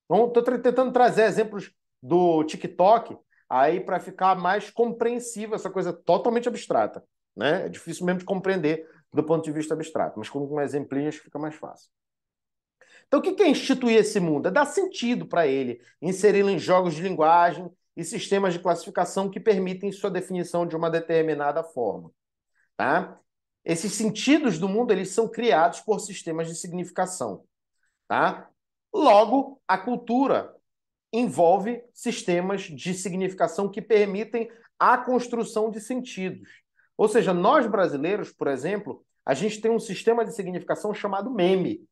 Então, estou tentando trazer exemplos do TikTok aí para ficar mais compreensível essa coisa totalmente abstrata, né? É difícil mesmo de compreender do ponto de vista abstrato, mas com exemplinhos fica mais fácil. Então, o que é instituir esse mundo? É dar sentido para ele, inseri-lo em jogos de linguagem e sistemas de classificação que permitem sua definição de uma determinada forma, tá? Esses sentidos do mundo, eles são criados por sistemas de significação, tá? Logo, a cultura envolve sistemas de significação que permitem a construção de sentidos. Ou seja, nós brasileiros, por exemplo, a gente tem um sistema de significação chamado meme,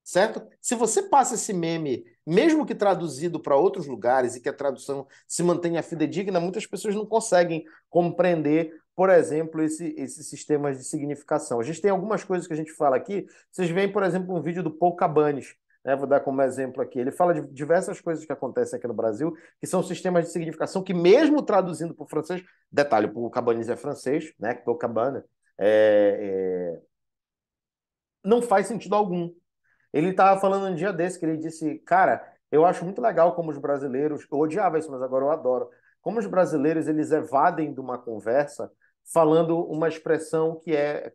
certo? Se você passa esse meme, mesmo que traduzido para outros lugares e que a tradução se mantenha fidedigna, muitas pessoas não conseguem compreender, por exemplo, esses sistemas de significação. A gente tem algumas coisas que a gente fala aqui. Vocês veem, por exemplo, um vídeo do Paul Cabanes, né? Vou dar como exemplo aqui. Ele fala de diversas coisas que acontecem aqui no Brasil, que são sistemas de significação que, mesmo traduzindo para o francês, detalhe, o Paul Cabanes é francês, né? Paul Cabane, não faz sentido algum. Ele estava falando um dia desse que ele disse, cara, eu acho muito legal como os brasileiros, eu odiava isso, mas agora eu adoro, como os brasileiros eles evadem de uma conversa falando uma expressão que é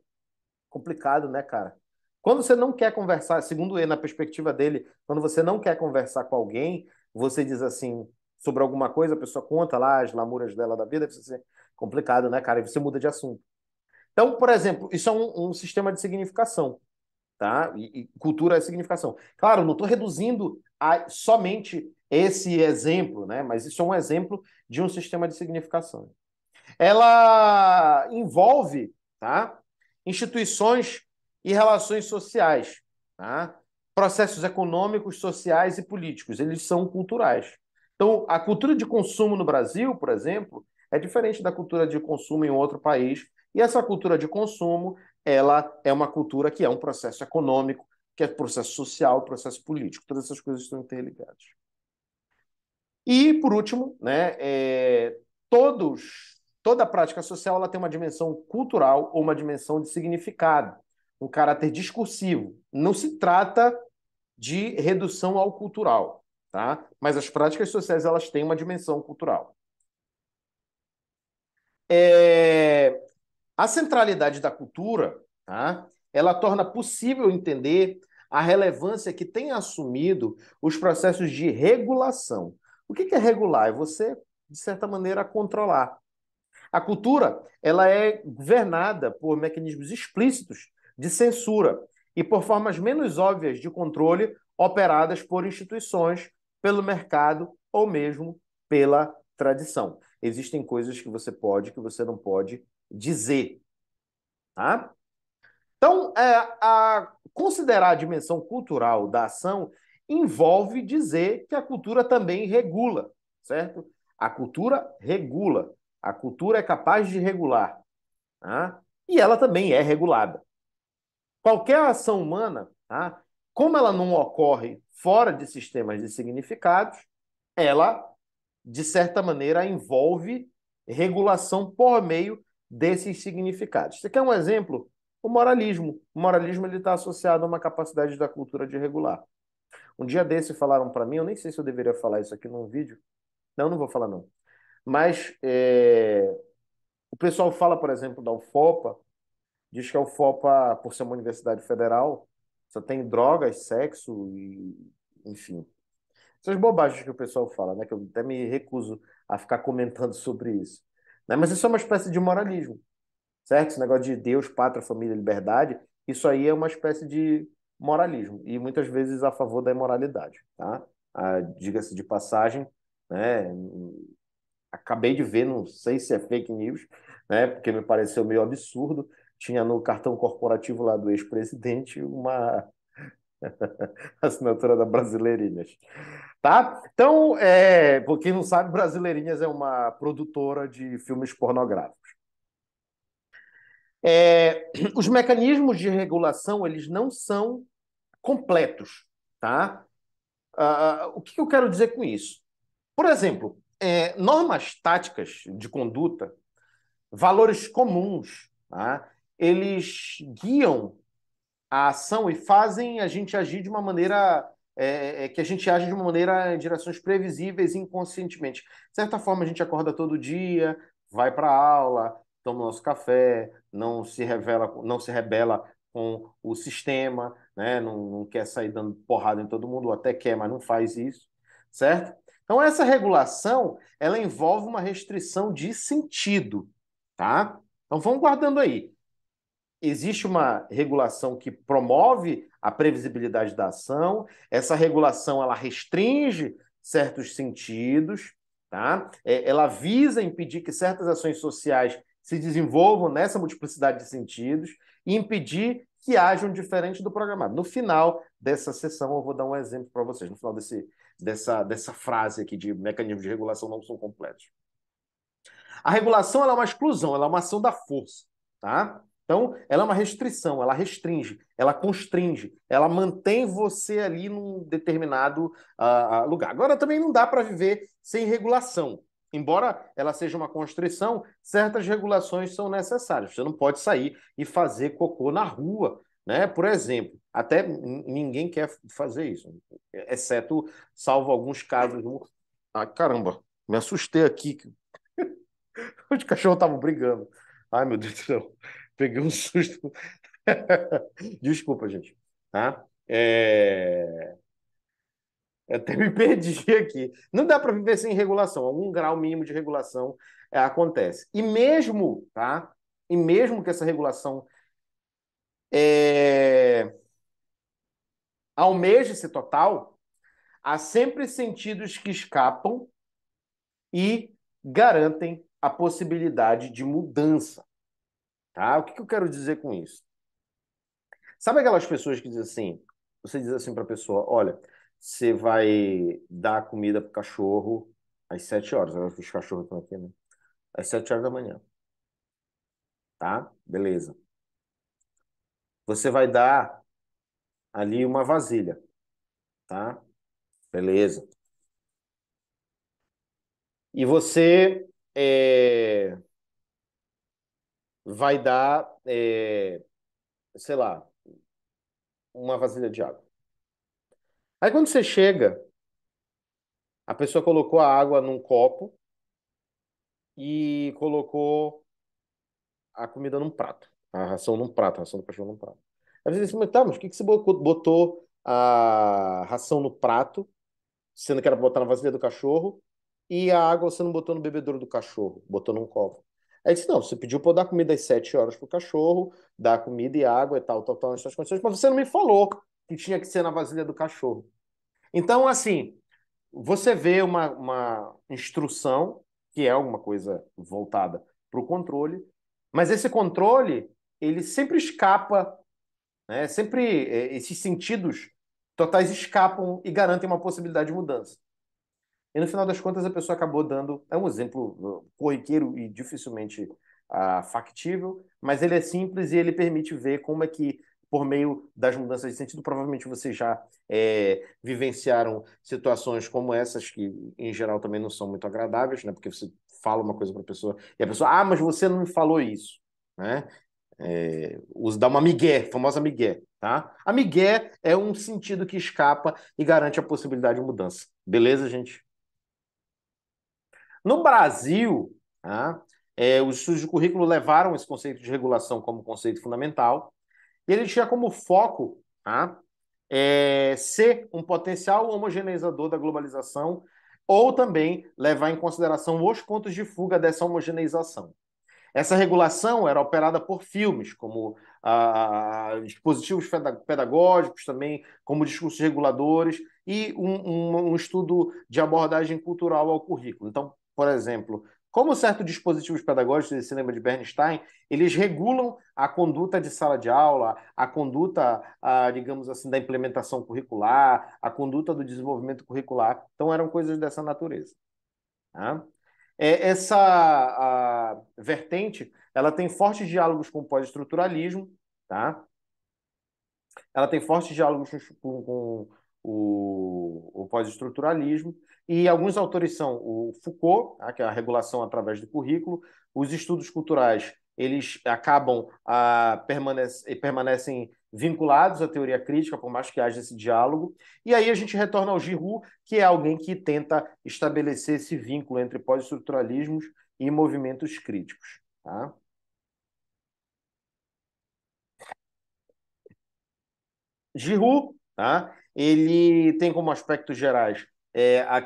complicado, né, cara? Quando você não quer conversar, segundo ele, na perspectiva dele, quando você não quer conversar com alguém, você diz assim sobre alguma coisa, a pessoa conta lá as lamúrias dela da vida, você diz assim, complicado, né, cara? E você muda de assunto. Então, por exemplo, isso é um sistema de significação, tá? E cultura é significação. Claro, não estou reduzindo a somente esse exemplo, né? Mas isso é um exemplo de um sistema de significação. Ela envolve, tá? Instituições e relações sociais, tá? Processos econômicos, sociais e políticos. Eles são culturais. Então, a cultura de consumo no Brasil, por exemplo, é diferente da cultura de consumo em outro país. E essa cultura de consumo, ela é uma cultura que é um processo econômico, que é processo social, processo político. Todas essas coisas estão interligadas. E, por último, né, toda prática social ela tem uma dimensão cultural ou uma dimensão de significado, um caráter discursivo. Não se trata de redução ao cultural, tá? Mas as práticas sociais elas têm uma dimensão cultural. É, A centralidade da cultura, tá? Ela torna possível entender a relevância que tem assumido os processos de regulação. O que é regular? É você, de certa maneira, controlar. A cultura, ela é governada por mecanismos explícitos de censura e por formas menos óbvias de controle operadas por instituições, pelo mercado ou mesmo pela tradição. Existem coisas que você pode, que você não pode dizer, tá? Então, considerar a dimensão cultural da ação envolve dizer que a cultura também regula, certo? A cultura regula. A cultura é capaz de regular, tá? E ela também é regulada. Qualquer ação humana, tá? Como ela não ocorre fora de sistemas de significados, ela, de certa maneira, envolve regulação por meio desses significados. Você quer um exemplo? O moralismo. O moralismo ele está associado a uma capacidade da cultura de regular. Um dia desse falaram para mim, eu nem sei se eu deveria falar isso aqui num vídeo. Não, não vou falar não. Mas o pessoal fala, por exemplo, da UFOPA, diz que a UFOPA, por ser uma universidade federal, só tem drogas, sexo e, enfim, essas bobagens que o pessoal fala, né? Que eu até me recuso a ficar comentando sobre isso. Né? Mas isso é uma espécie de moralismo, certo? Esse negócio de Deus, pátria, família, liberdade, isso aí é uma espécie de moralismo e muitas vezes a favor da imoralidade, tá? Diga-se de passagem, né? Acabei de ver, não sei se é fake news, né? Porque me pareceu meio absurdo. Tinha no cartão corporativo lá do ex-presidente uma assinatura da Brasileirinhas. Tá? Então, por quem não sabe, Brasileirinhas é uma produtora de filmes pornográficos. Os mecanismos de regulação, eles não são completos, tá? O que eu quero dizer com isso? Por exemplo, normas táticas de conduta, valores comuns, tá? Eles guiam a ação e fazem a gente agir de uma maneira que a gente age de uma maneira em direções previsíveis inconscientemente. De certa forma, a gente acorda todo dia, vai para a aula, toma o nosso café, não se rebela com o sistema, né? Não quer sair dando porrada em todo mundo, ou até quer, mas não faz isso, certo? Então, essa regulação, ela envolve uma restrição de sentido, tá? Então, vamos guardando aí. Existe uma regulação que promove a previsibilidade da ação. Essa regulação ela restringe certos sentidos, tá? Ela visa impedir que certas ações sociais se desenvolvam nessa multiplicidade de sentidos e impedir que hajam diferente do programado. No final dessa sessão, eu vou dar um exemplo para vocês. No final dessa frase aqui de mecanismos de regulação não são completos. A regulação ela é uma exclusão, ela é uma ação da força, tá? Então, ela é uma restrição, ela restringe, ela constringe, ela mantém você ali num determinado lugar. Agora, também não dá para viver sem regulação. Embora ela seja uma constrição, certas regulações são necessárias. Você não pode sair e fazer cocô na rua, né? Por exemplo, até ninguém quer fazer isso, exceto salvo alguns casos. Ah, caramba, me assustei aqui. Os cachorros estavam brigando. Ai, meu Deus do céu. Peguei um susto. Desculpa, gente. Tá? Eu até me perdi aqui. Não dá para viver sem regulação. Algum grau mínimo de regulação acontece. E mesmo, tá? E mesmo que essa regulação é, almeje-se total, há sempre sentidos que escapam e garantem a possibilidade de mudança. Tá? O que eu quero dizer com isso? Sabe aquelas pessoas que dizem assim, você diz assim para a pessoa, olha, você vai dar comida para o cachorro às 7 horas, agora que os cachorros estão aqui, né? Às 7 horas da manhã, tá? Beleza. Você vai dar ali uma vasilha, tá? Beleza. E você vai dar, sei lá, uma vasilha de água. Aí quando você chega, a pessoa colocou a água num copo e colocou a comida num prato. A ração num prato, a ração do cachorro num prato. Aí você diz assim, mas tá, mas por que que você botou a ração no prato, sendo que era pra botar na vasilha do cachorro, e a água você não botou no bebedouro do cachorro, botou num copo? Aí disse, não, você pediu pra eu dar comida às 7 horas pro cachorro, dar comida e água e tal, tal, tal, nessas condições, mas você não me falou que tinha que ser na vasilha do cachorro. Então, assim, você vê uma instrução, que é alguma coisa voltada para o controle, mas esse controle, ele sempre escapa, né? Sempre esses sentidos totais escapam e garantem uma possibilidade de mudança. E no final das contas, a pessoa acabou dando. É um exemplo corriqueiro e dificilmente factível, mas ele é simples e ele permite ver como é que, por meio das mudanças de sentido, provavelmente vocês já vivenciaram situações como essas, que em geral também não são muito agradáveis, né? Porque você fala uma coisa para a pessoa e a pessoa, ah, mas você não me falou isso, né? Dá uma migué, famosa migué, tá? A migué é um sentido que escapa e garante a possibilidade de mudança. Beleza, gente? No Brasil, tá, os estudos de currículo levaram esse conceito de regulação como conceito fundamental, e ele tinha como foco, tá, ser um potencial homogeneizador da globalização ou também levar em consideração os pontos de fuga dessa homogeneização. Essa regulação era operada por filmes, como dispositivos pedagógicos, também como discursos reguladores, e um estudo de abordagem cultural ao currículo. Então, por exemplo, como certos dispositivos pedagógicos, você lembra de Bernstein, eles regulam a conduta de sala de aula, a conduta, digamos assim, da implementação curricular, a conduta do desenvolvimento curricular. Então, eram coisas dessa natureza. Tá? Essa vertente, ela tem fortes diálogos com o pós-estruturalismo, tá? Ela tem fortes diálogos com o pós-estruturalismo, e alguns autores são o Foucault, tá, que é a regulação através do currículo, os estudos culturais, eles acabam permanecem vinculados à teoria crítica, por mais que haja esse diálogo, e aí a gente retorna ao Giroud, que é alguém que tenta estabelecer esse vínculo entre pós-estruturalismos e movimentos críticos. Tá? Giroud, tá? Ele tem como aspectos gerais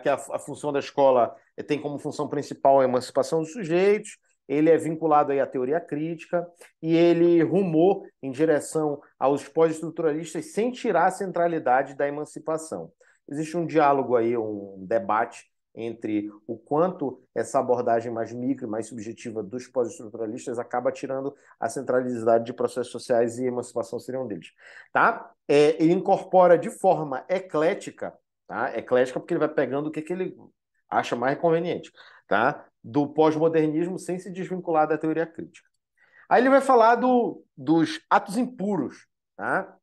que a função da escola tem como função principal a emancipação dos sujeitos, ele é vinculado aí à teoria crítica e ele rumou em direção aos pós-estruturalistas sem tirar a centralidade da emancipação. Existe um diálogo aí, um debate entre o quanto essa abordagem mais micro, mais subjetiva dos pós-estruturalistas acaba tirando a centralidade de processos sociais e emancipação seriam um deles. Tá? Ele incorpora de forma eclética, tá? Eclética porque ele vai pegando o que ele acha mais conveniente, tá? Do pós-modernismo sem se desvincular da teoria crítica. Aí ele vai falar dos atos impuros, tá?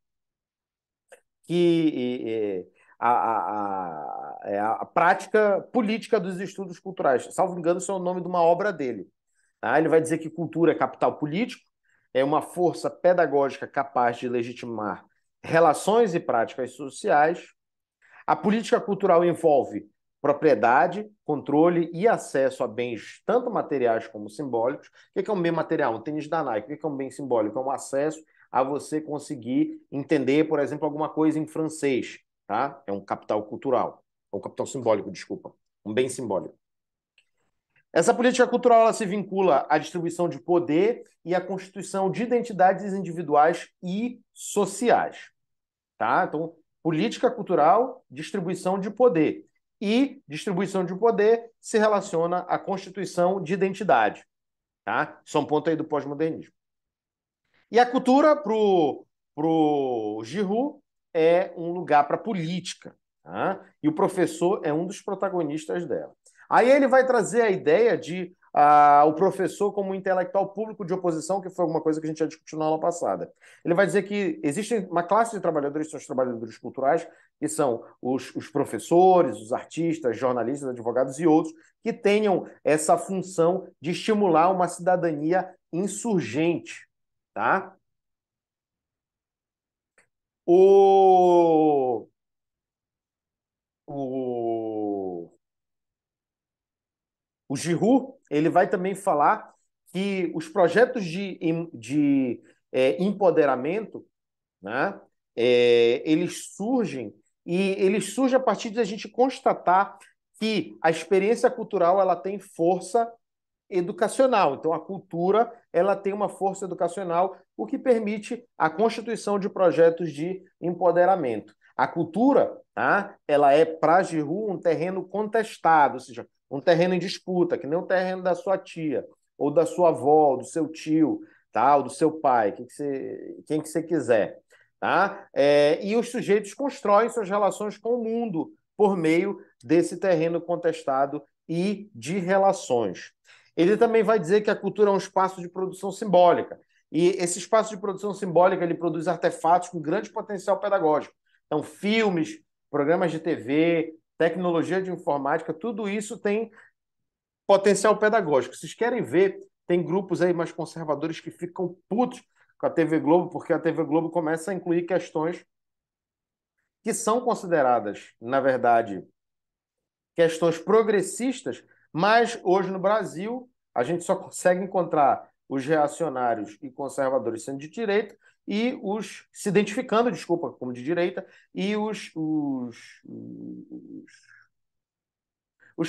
Que a prática política dos estudos culturais. Salvo engano, isso é o nome de uma obra dele. Tá? Ele vai dizer que cultura é capital político, é uma força pedagógica capaz de legitimar relações e práticas sociais. A política cultural envolve propriedade, controle e acesso a bens tanto materiais como simbólicos. O que é um bem material? Um tênis da Nike. O que é um bem simbólico? É um acesso a você conseguir entender, por exemplo, alguma coisa em francês. Tá? É um capital cultural. Ou capital simbólico, desculpa. Um bem simbólico. Essa política cultural ela se vincula à distribuição de poder e à constituição de identidades individuais e sociais. Tá? Então, política cultural, distribuição de poder. E distribuição de poder se relaciona à constituição de identidade. Tá? Isso é um ponto aí do pós-modernismo. E a cultura, pro Giroud, é um lugar para política. Tá? E o professor é um dos protagonistas dela. Aí ele vai trazer a ideia de o professor como um intelectual público de oposição, que foi alguma coisa que a gente já discutiu na aula passada. Ele vai dizer que existe uma classe de trabalhadores, são os trabalhadores culturais, que são os professores, os artistas, jornalistas, advogados e outros, que tenham essa função de estimular uma cidadania insurgente, tá? O, o, o Giroud, ele vai também falar que os projetos de empoderamento, né, eles surgem a partir de a gente constatar que a experiência cultural ela tem força educacional. Então, a cultura ela tem uma força educacional, o que permite a constituição de projetos de empoderamento. A cultura, tá, ela é, para Giroud, um terreno contestado, ou seja, um terreno em disputa, que nem o terreno da sua tia, ou da sua avó, ou do seu tio, tá, ou do seu pai, quem que você quiser. Tá? E os sujeitos constroem suas relações com o mundo por meio desse terreno contestado e de relações. Ele também vai dizer que a cultura é um espaço de produção simbólica. E esse espaço de produção simbólica ele produz artefatos com grande potencial pedagógico. Então, filmes, programas de TV, tecnologia de informática, tudo isso tem potencial pedagógico. Vocês querem ver, tem grupos aí mais conservadores que ficam putos com a TV Globo, porque a TV Globo começa a incluir questões que são consideradas, na verdade, questões progressistas, mas hoje no Brasil a gente só consegue encontrar os reacionários e conservadores sendo de direita e os se identificando, desculpa, como de direita e os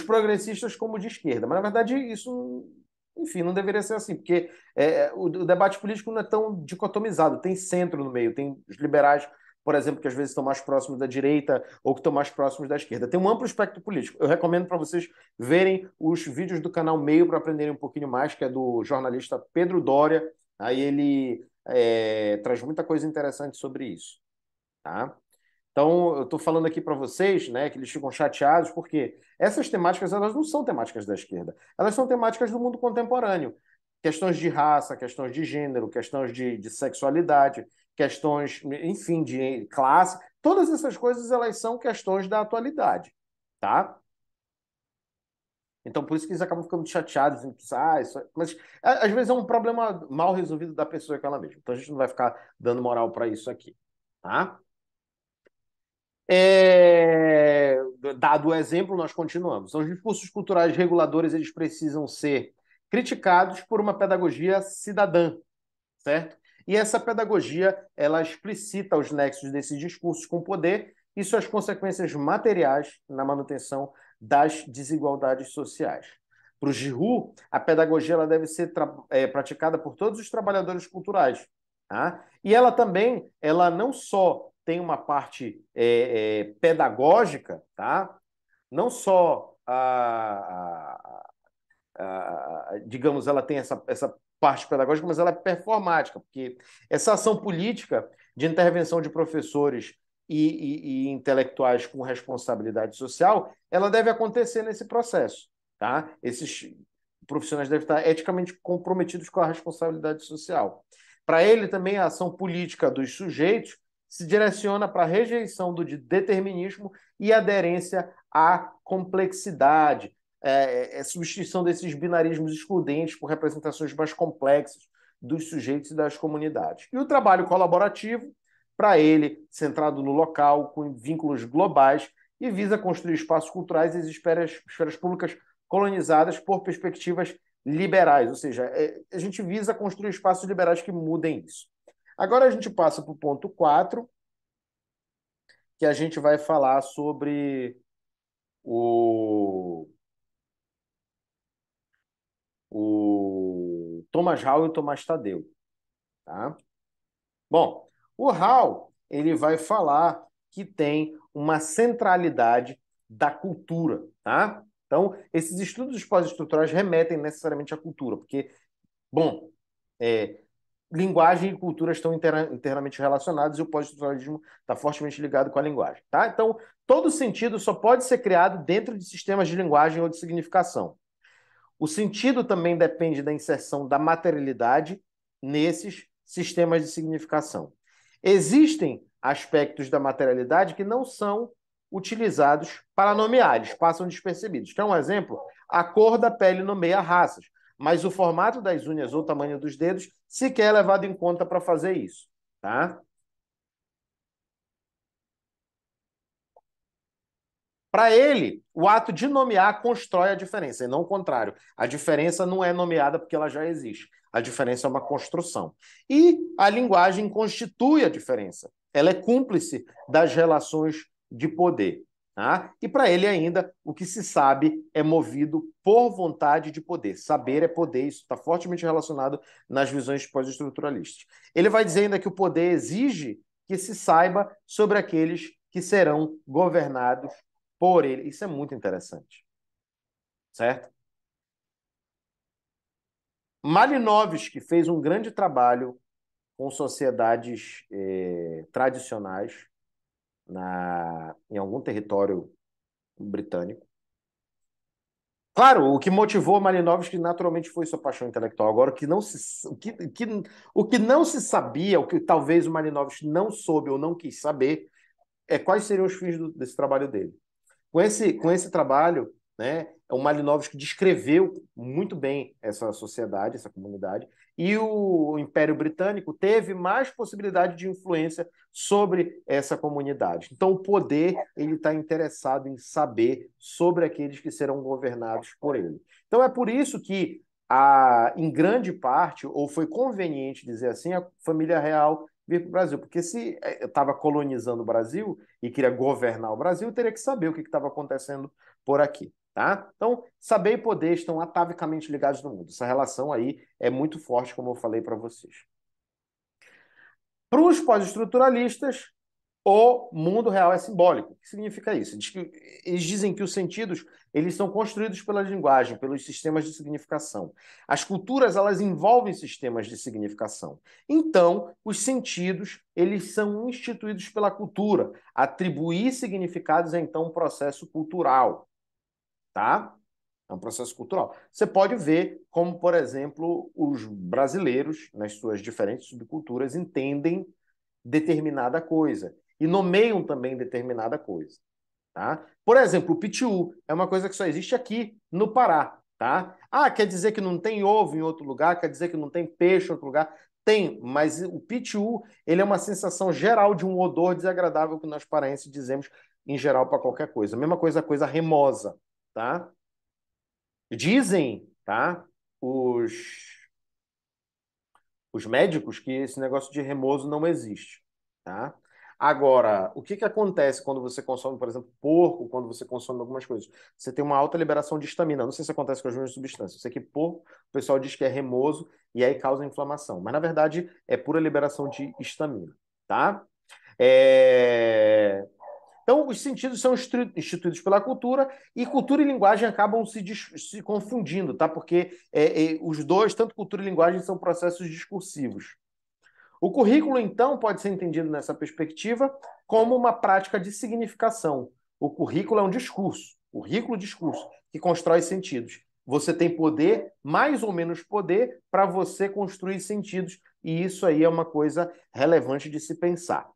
progressistas como de esquerda. Mas, na verdade, isso, enfim, não deveria ser assim, porque o debate político não é tão dicotomizado, tem centro no meio, tem os liberais, por exemplo, que às vezes estão mais próximos da direita ou que estão mais próximos da esquerda. Tem um amplo espectro político. Eu recomendo para vocês verem os vídeos do canal Meio para aprenderem um pouquinho mais, que é do jornalista Pedro Doria. Aí ele traz muita coisa interessante sobre isso, tá? Então, eu estou falando aqui para vocês, né, que eles ficam chateados, porque essas temáticas, elas não são temáticas da esquerda, elas são temáticas do mundo contemporâneo. Questões de raça, questões de gênero, questões de sexualidade, questões, enfim, de classe, todas essas coisas, elas são questões da atualidade, tá? Então, por isso que eles acabam ficando chateados, dizendo que, mas às vezes é um problema mal resolvido da pessoa com ela mesma. Então, a gente não vai ficar dando moral para isso aqui, tá? Dado o exemplo, nós continuamos. Então, os discursos culturais reguladores eles precisam ser criticados por uma pedagogia cidadã, certo? E essa pedagogia ela explicita os nexos desses discursos com o poder e suas consequências materiais na manutenção das desigualdades sociais. Para o Giroud, a pedagogia ela deve ser praticada por todos os trabalhadores culturais. Tá? E ela também, ela não só tem uma parte pedagógica, tá? Não só digamos, ela tem essa parte pedagógica, mas ela é performática, porque essa ação política de intervenção de professores e intelectuais com responsabilidade social, ela deve acontecer nesse processo, tá? Esses profissionais devem estar eticamente comprometidos com a responsabilidade social. Para ele, também, a ação política dos sujeitos se direciona para a rejeição do determinismo e aderência à complexidade, substituição desses binarismos excludentes por representações mais complexas dos sujeitos e das comunidades. E o trabalho colaborativo, para ele, centrado no local, com vínculos globais, e visa construir espaços culturais e esferas públicas colonizadas por perspectivas liberais, ou seja, a gente visa construir espaços liberais que mudem isso. Agora a gente passa para o ponto 4, que a gente vai falar sobre o Thomas Hall e o Tomás Tadeu, tá? Bom, o Hall, ele vai falar que tem uma centralidade da cultura, tá? Então, esses estudos pós-estruturais remetem necessariamente à cultura, porque, bom, linguagem e cultura estão internamente relacionados e o pós-estruturalismo está fortemente ligado com a linguagem, tá? Então, todo sentido só pode ser criado dentro de sistemas de linguagem ou de significação. O sentido também depende da inserção da materialidade nesses sistemas de significação. Existem aspectos da materialidade que não são utilizados para nomear, eles passam despercebidos. Quer um exemplo? A cor da pele nomeia raças, mas o formato das unhas ou o tamanho dos dedos sequer é levado em conta para fazer isso, tá? Para ele, o ato de nomear constrói a diferença, e não o contrário. A diferença não é nomeada porque ela já existe. A diferença é uma construção. E a linguagem constitui a diferença. Ela é cúmplice das relações de poder. Tá? E para ele ainda, o que se sabe é movido por vontade de poder. Saber é poder, isso está fortemente relacionado nas visões pós-estruturalistas. Ele vai dizer ainda que o poder exige que se saiba sobre aqueles que serão governados por ele. Isso é muito interessante, certo? Malinowski fez um grande trabalho com sociedades tradicionais em algum território britânico. Claro, o que motivou Malinowski naturalmente foi sua paixão intelectual. Agora, o que não se sabia, o que talvez o Malinowski não soube ou não quis saber, é quais seriam os fins desse trabalho dele. Com esse trabalho, né, o Malinowski descreveu muito bem essa sociedade, essa comunidade, e o Império Britânico teve mais possibilidade de influência sobre essa comunidade. Então, o poder ele está interessado em saber sobre aqueles que serão governados por ele. Então, é por isso que, em grande parte, ou foi conveniente dizer assim, a família real vir para o Brasil, porque se estava colonizando o Brasil e queria governar o Brasil, teria que saber o que estava acontecendo por aqui, tá? Então, saber e poder estão atavicamente ligados no mundo. Essa relação aí é muito forte, como eu falei para vocês. Para os pós-estruturalistas, o mundo real é simbólico. O que significa isso? Eles dizem que os sentidos eles são construídos pela linguagem, pelos sistemas de significação. As culturas elas envolvem sistemas de significação. Então, os sentidos eles são instituídos pela cultura. Atribuir significados é então um processo cultural, tá? É um processo cultural. Você pode ver como, por exemplo, os brasileiros, nas suas diferentes subculturas, entendem determinada coisa e nomeiam também determinada coisa, tá? Por exemplo, o pitiu é uma coisa que só existe aqui no Pará, tá? Ah, quer dizer que não tem ovo em outro lugar, quer dizer que não tem peixe em outro lugar? Tem, mas o pitiu, ele é uma sensação geral de um odor desagradável que nós paraenses dizemos em geral para qualquer coisa. A mesma coisa, a coisa remosa, tá? Dizem, tá? Os médicos que esse negócio de remoso não existe, tá? Agora, o que que acontece quando você consome, por exemplo, porco, quando você consome algumas coisas? Você tem uma alta liberação de histamina. Não sei se acontece com as mesmas substâncias. Eu sei que porco, o pessoal diz que é remoso e aí causa inflamação. Mas, na verdade, é pura liberação de histamina, tá? É... Então, os sentidos são instituídos pela cultura e cultura e linguagem acabam se confundindo, tá? Porque os dois, tanto cultura e linguagem, são processos discursivos. O currículo, então, pode ser entendido nessa perspectiva como uma prática de significação. O currículo é um discurso, o rico discurso, que constrói sentidos. Você tem poder, mais ou menos poder, para você construir sentidos, e isso aí é uma coisa relevante de se pensar.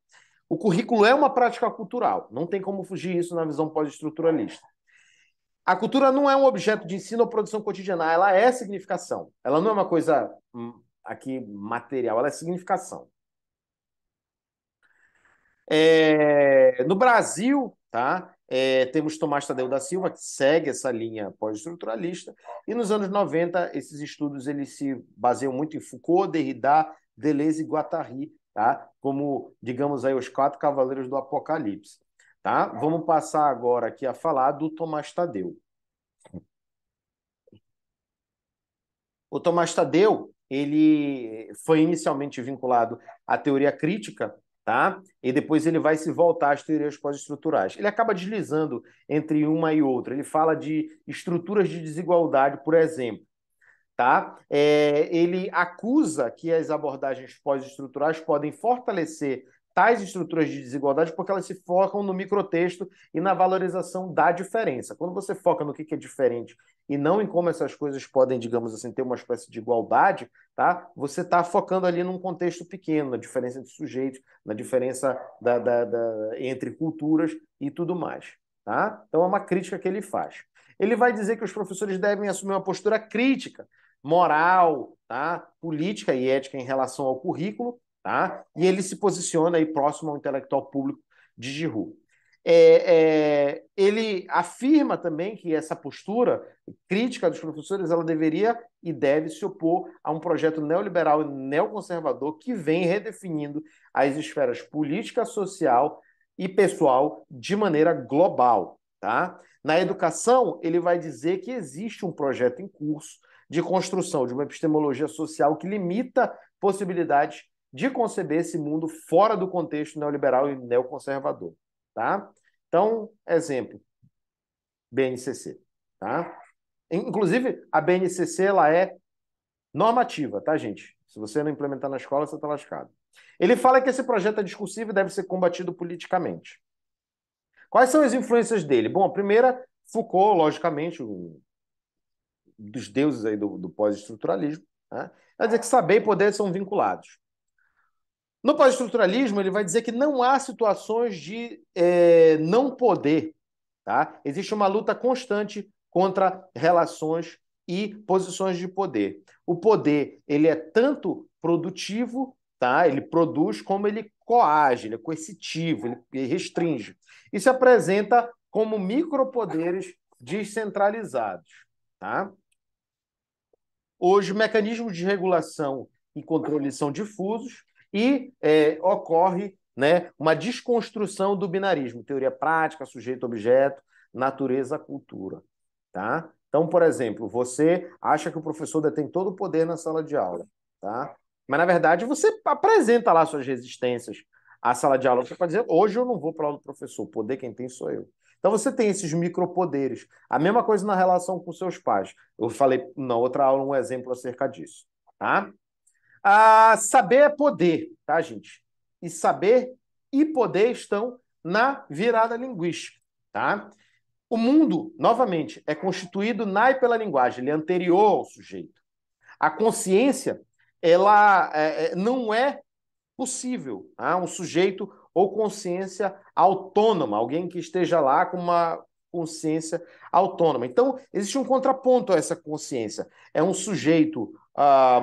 O currículo é uma prática cultural, não tem como fugir isso na visão pós-estruturalista. A cultura não é um objeto de ensino ou produção cotidiana, ela é significação. Ela não é uma coisa aqui material, ela é significação. No Brasil, tá? Temos Tomás Tadeu da Silva, que segue essa linha pós-estruturalista, e nos anos 90, esses estudos eles se baseiam muito em Foucault, Derrida, Deleuze e Guattari, tá? Como, digamos aí, os quatro cavaleiros do Apocalipse. Tá? Vamos passar agora aqui a falar do Tomás Tadeu. O Tomás Tadeu, ele foi inicialmente vinculado à teoria crítica, tá? E depois ele vai se voltar às teorias pós-estruturais. Ele acaba deslizando entre uma e outra. Ele fala de estruturas de desigualdade, por exemplo, tá? Ele acusa que as abordagens pós-estruturais podem fortalecer tais estruturas de desigualdade porque elas se focam no microtexto e na valorização da diferença. Quando você foca no que é diferente e não em como essas coisas podem, digamos assim, ter uma espécie de igualdade, tá? Você está focando ali num contexto pequeno, na diferença de sujeitos, na diferença entre culturas e tudo mais. Tá? Então é uma crítica que ele faz. Ele vai dizer que os professores devem assumir uma postura crítica, moral, tá? Política e ética em relação ao currículo, tá? E ele se posiciona aí próximo ao intelectual público de Giroud. Ele afirma também que essa postura crítica dos professores ela deveria e deve se opor a um projeto neoliberal e neoconservador que vem redefinindo as esferas política, social e pessoal de maneira global. Tá? Na educação, ele vai dizer que existe um projeto em curso de construção de uma epistemologia social que limita possibilidades de conceber esse mundo fora do contexto neoliberal e neoconservador. Tá? Então, exemplo, BNCC. Tá? Inclusive, a BNCC ela é normativa, tá, gente? Se você não implementar na escola, você está lascado. Ele fala que esse projeto é discursivo e deve ser combatido politicamente. Quais são as influências dele? Bom, a primeira, Foucault, logicamente, um dos deuses aí do pós-estruturalismo, né? Vai dizer que saber e poder são vinculados. No pós-estruturalismo, ele vai dizer que não há situações de não poder. Tá? Existe uma luta constante contra relações e posições de poder. O poder ele é tanto produtivo, tá? Ele produz, como ele coage, ele é coercitivo, ele restringe. E se apresenta como micropoderes descentralizados. Tá? Os mecanismos de regulação e controle são difusos e ocorre, né, uma desconstrução do binarismo, teoria prática, sujeito-objeto, natureza-cultura. Tá? Então, por exemplo, você acha que o professor detém todo o poder na sala de aula, tá? Mas, na verdade, você apresenta lá suas resistências à sala de aula. Você pode dizer, hoje eu não vou para a aula do professor, o poder quem tem sou eu. Então, você tem esses micropoderes. A mesma coisa na relação com seus pais. Eu falei na outra aula um exemplo acerca disso. Tá? Saber é poder, tá, gente? E saber e poder estão na virada linguística. Tá? O mundo, novamente, é constituído na e pela linguagem, ele é anterior ao sujeito. A consciência, ela não é possível, tá? Um sujeito ou consciência autônoma, alguém que esteja lá com uma consciência autônoma. Então, existe um contraponto a essa consciência. É um sujeito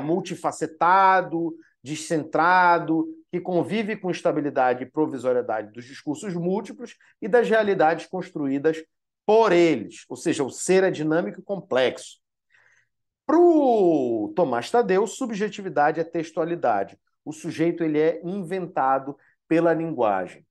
multifacetado, descentrado, que convive com estabilidade e provisoriedade dos discursos múltiplos e das realidades construídas por eles. Ou seja, o ser é dinâmico e complexo. Para o Tomás Tadeu, subjetividade é textualidade. O sujeito ele é inventado pela linguagem.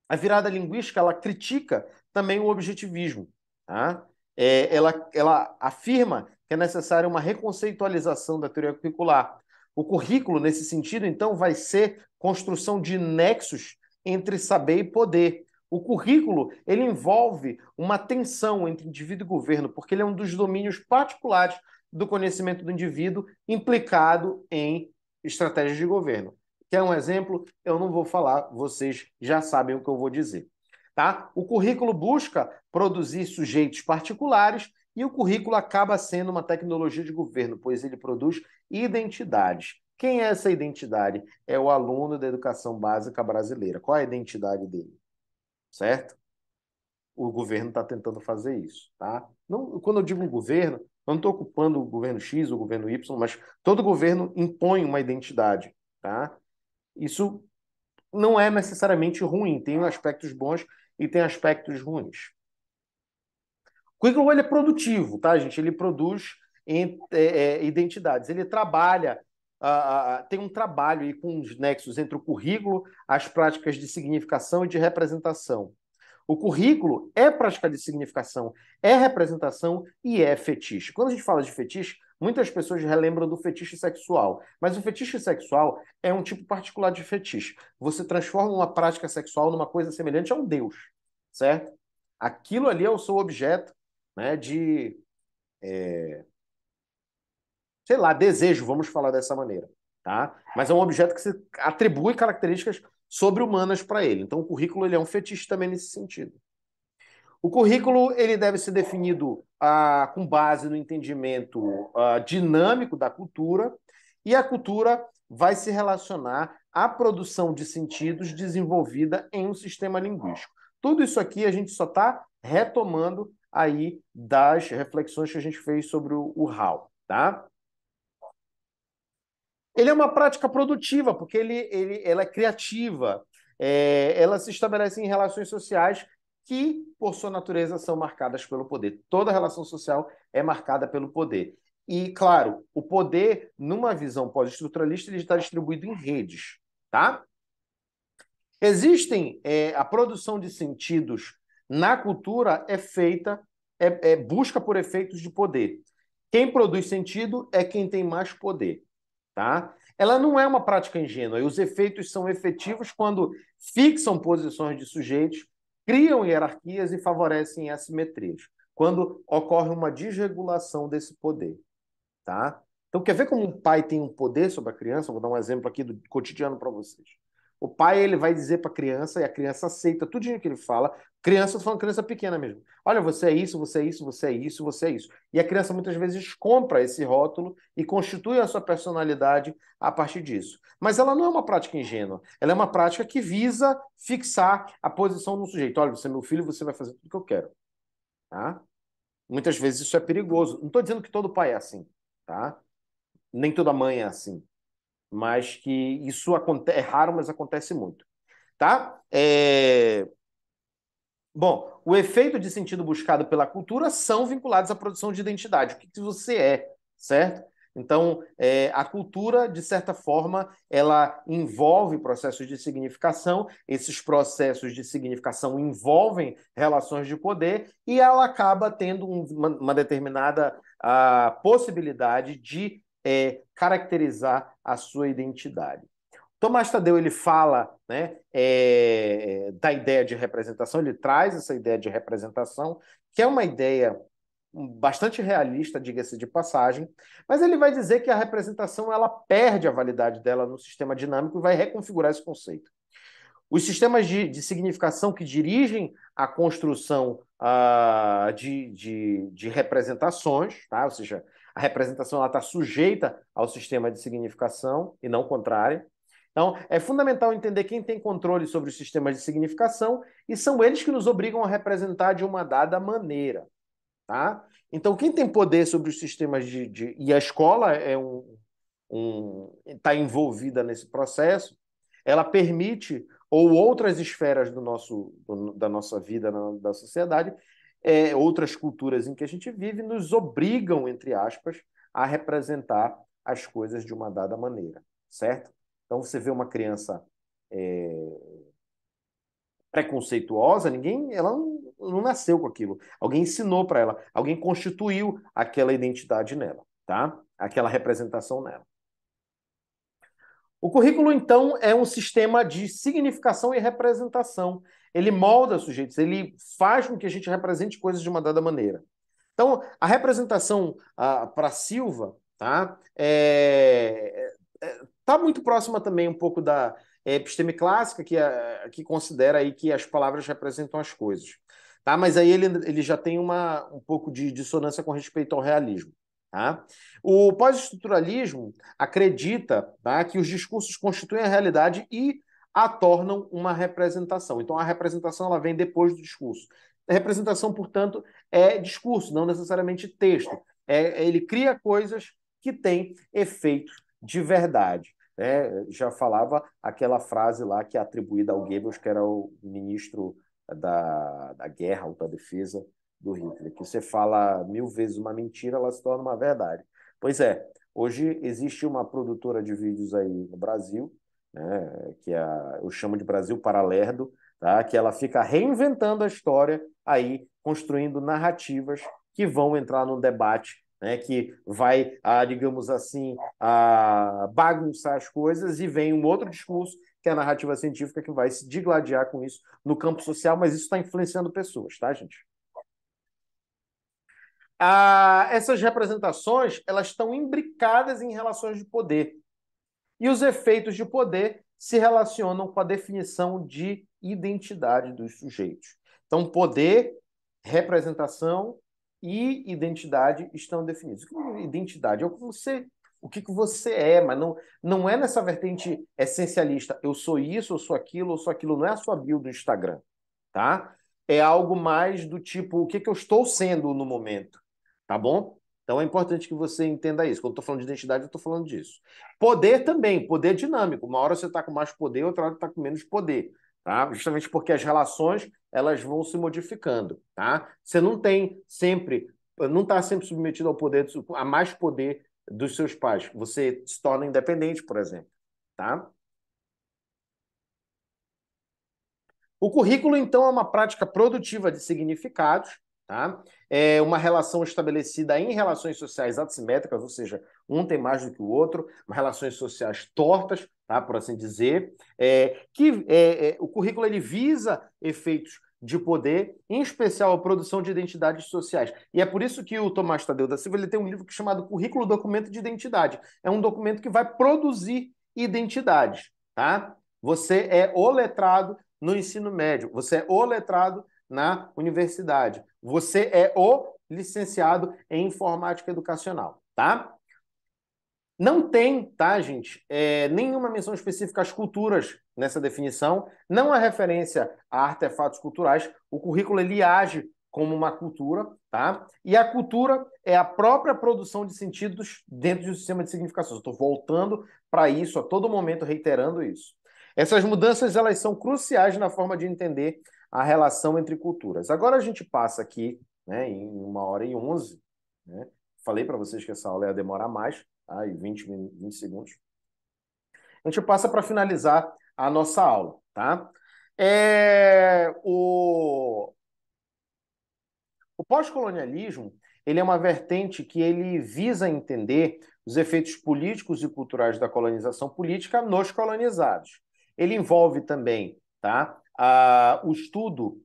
A virada linguística ela critica também o objetivismo. Tá? Ela afirma que é necessária uma reconceitualização da teoria curricular. O currículo, nesse sentido, então, vai ser construção de nexos entre saber e poder. O currículo ele envolve uma tensão entre indivíduo e governo, porque ele é um dos domínios particulares do conhecimento do indivíduo implicado em estratégias de governo. Quer um exemplo? Eu não vou falar, vocês já sabem o que eu vou dizer. Tá? O currículo busca produzir sujeitos particulares e o currículo acaba sendo uma tecnologia de governo, pois ele produz identidades. Quem é essa identidade? É o aluno da educação básica brasileira. Qual é a identidade dele? Certo? O governo está tentando fazer isso. Tá? Não, quando eu digo governo, eu não estou ocupando o governo X, o governo Y, mas todo governo impõe uma identidade. Tá? Isso não é necessariamente ruim, tem aspectos bons e tem aspectos ruins. O currículo ele é produtivo, tá, gente? Ele produz identidades. Ele trabalha, tem um trabalho aí com os nexos entre o currículo, as práticas de significação e de representação. O currículo é prática de significação, é representação e é fetiche. Quando a gente fala de fetiche, muitas pessoas relembram do fetiche sexual, mas o fetiche sexual é um tipo particular de fetiche. Você transforma uma prática sexual numa coisa semelhante a um deus, certo? Aquilo ali é o seu objeto, né, sei lá, desejo, vamos falar dessa maneira. tá? Mas é um objeto que você atribui características sobre-humanas para ele. Então, o currículo ele é um fetiche também nesse sentido. O currículo ele deve ser definido com base no entendimento dinâmico da cultura, e a cultura vai se relacionar à produção de sentidos desenvolvida em um sistema linguístico. Tudo isso aqui a gente só está retomando aí das reflexões que a gente fez sobre o Hall, tá? Ele é uma prática produtiva, porque ela é criativa. Ela se estabelece em relações sociais que, por sua natureza, são marcadas pelo poder. Toda relação social é marcada pelo poder. E, claro, o poder, numa visão pós-estruturalista, ele está distribuído em redes, tá? A produção de sentidos na cultura é feita, busca por efeitos de poder. Quem produz sentido é quem tem mais poder. Tá? Ela não é uma prática ingênua, e os efeitos são efetivos quando fixam posições de sujeitos, criam hierarquias e favorecem assimetrias, quando ocorre uma desregulação desse poder. Tá? Então, quer ver como um pai tem um poder sobre a criança? Vou dar um exemplo aqui do cotidiano para vocês. O pai ele vai dizer para a criança, e a criança aceita tudo que ele fala. Criança, tô falando criança pequena mesmo. Olha, você é isso, você é isso, você é isso, você é isso. E a criança muitas vezes compra esse rótulo e constitui a sua personalidade a partir disso. Mas ela não é uma prática ingênua. Ela é uma prática que visa fixar a posição do sujeito. Olha, você é meu filho, você vai fazer tudo que eu quero. Tá? Muitas vezes isso é perigoso. Não estou dizendo que todo pai é assim, tá? Nem toda mãe é assim, mas que isso é raro, mas acontece muito, tá? Bom, o efeito de sentido buscado pela cultura são vinculados à produção de identidade. O que você é, certo? Então, a cultura, de certa forma, ela envolve processos de significação, esses processos de significação envolvem relações de poder e ela acaba tendo uma determinada possibilidade de caracterizar a sua identidade. Tomás Tadeu ele fala, né, da ideia de representação, ele traz essa ideia de representação, que é uma ideia bastante realista, diga-se de passagem, mas ele vai dizer que a representação ela perde a validade dela no sistema dinâmico e vai reconfigurar esse conceito. Os sistemas de significação que dirigem a construção de representações, tá? Ou seja, a representação está sujeita ao sistema de significação e não contrária. Então, é fundamental entender quem tem controle sobre os sistemas de significação e são eles que nos obrigam a representar de uma dada maneira. Tá? Então, quem tem poder sobre os sistemas e a escola está envolvida nesse processo, ela permite, ou outras esferas da nossa vida, da sociedade, outras culturas em que a gente vive, nos obrigam, entre aspas, a representar as coisas de uma dada maneira, certo? Então, você vê uma criança preconceituosa, ela não nasceu com aquilo. Alguém ensinou para ela, alguém constituiu aquela identidade nela, tá? Aquela representação nela. O currículo, então, é um sistema de significação e representação. Ele molda sujeitos, ele faz com que a gente represente coisas de uma dada maneira. Então, a representação para Silva tá, tá muito próxima também um pouco da episteme clássica, que considera aí que as palavras representam as coisas. Tá? Mas aí ele já tem um pouco de dissonância com respeito ao realismo. Tá? O pós-estruturalismo acredita, tá, que os discursos constituem a realidade e a tornam uma representação. Então, a representação ela vem depois do discurso. A representação, portanto, é discurso, não necessariamente texto. Ele cria coisas que têm efeitos de verdade. Né? Já falava aquela frase lá que é atribuída ao Goebbels, que era o ministro da guerra ou da defesa do Hitler, que você fala 1000 vezes uma mentira, ela se torna uma verdade. Pois é, hoje existe uma produtora de vídeos aí no Brasil, né, eu chamo de Brasil Paralerdo, tá, que ela fica reinventando a história aí, construindo narrativas que vão entrar no debate, né, que vai, digamos assim, bagunçar as coisas e vem um outro discurso, que é a narrativa científica, que vai se digladiar com isso no campo social, mas isso está influenciando pessoas, tá, gente? Essas representações elas estão imbricadas em relações de poder. E os efeitos de poder se relacionam com a definição de identidade dos sujeitos. Então, poder, representação e identidade estão definidos. Identidade é o que você é, mas não é nessa vertente essencialista. Eu sou isso, eu sou aquilo. Não é a sua bio do Instagram, tá? É algo mais do tipo, o que eu estou sendo no momento, tá bom? Então é importante que você entenda isso. Quando eu estou falando de identidade, eu estou falando disso. Poder também, poder dinâmico. Uma hora você está com mais poder, outra hora está com menos poder, tá? Justamente porque as relações elas vão se modificando, tá? Você não tem sempre, não está sempre submetido ao poder, a mais poder dos seus pais. Você se torna independente, por exemplo, tá? O currículo, então, é uma prática produtiva de significados, tá? É uma relação estabelecida em relações sociais assimétricas, ou seja, um tem mais do que o outro, relações sociais tortas, tá? Por assim dizer, o currículo ele visa efeitos de poder, em especial a produção de identidades sociais. E é por isso que o Tomás Tadeu da Silva ele tem um livro chamado Currículo Documento de Identidade. É um documento que vai produzir identidades, tá? Você é o letrado no ensino médio, você é o letrado na universidade, você é o licenciado em informática educacional, tá? Não tem, tá, gente, nenhuma menção específica às culturas nessa definição, não há referência a artefatos culturais, o currículo ele age como uma cultura, tá? E a cultura é a própria produção de sentidos dentro do sistema de significações. Estou voltando para isso a todo momento, reiterando isso. Essas mudanças elas são cruciais na forma de entender a relação entre culturas. Agora a gente passa aqui, né, em 1h11, né? Falei para vocês que essa aula ia demorar mais, tá? E 20 segundos. A gente passa para finalizar a nossa aula, tá? O pós-colonialismo, ele é uma vertente que ele visa entender os efeitos políticos e culturais da colonização política nos colonizados. Ele envolve também, tá, o estudo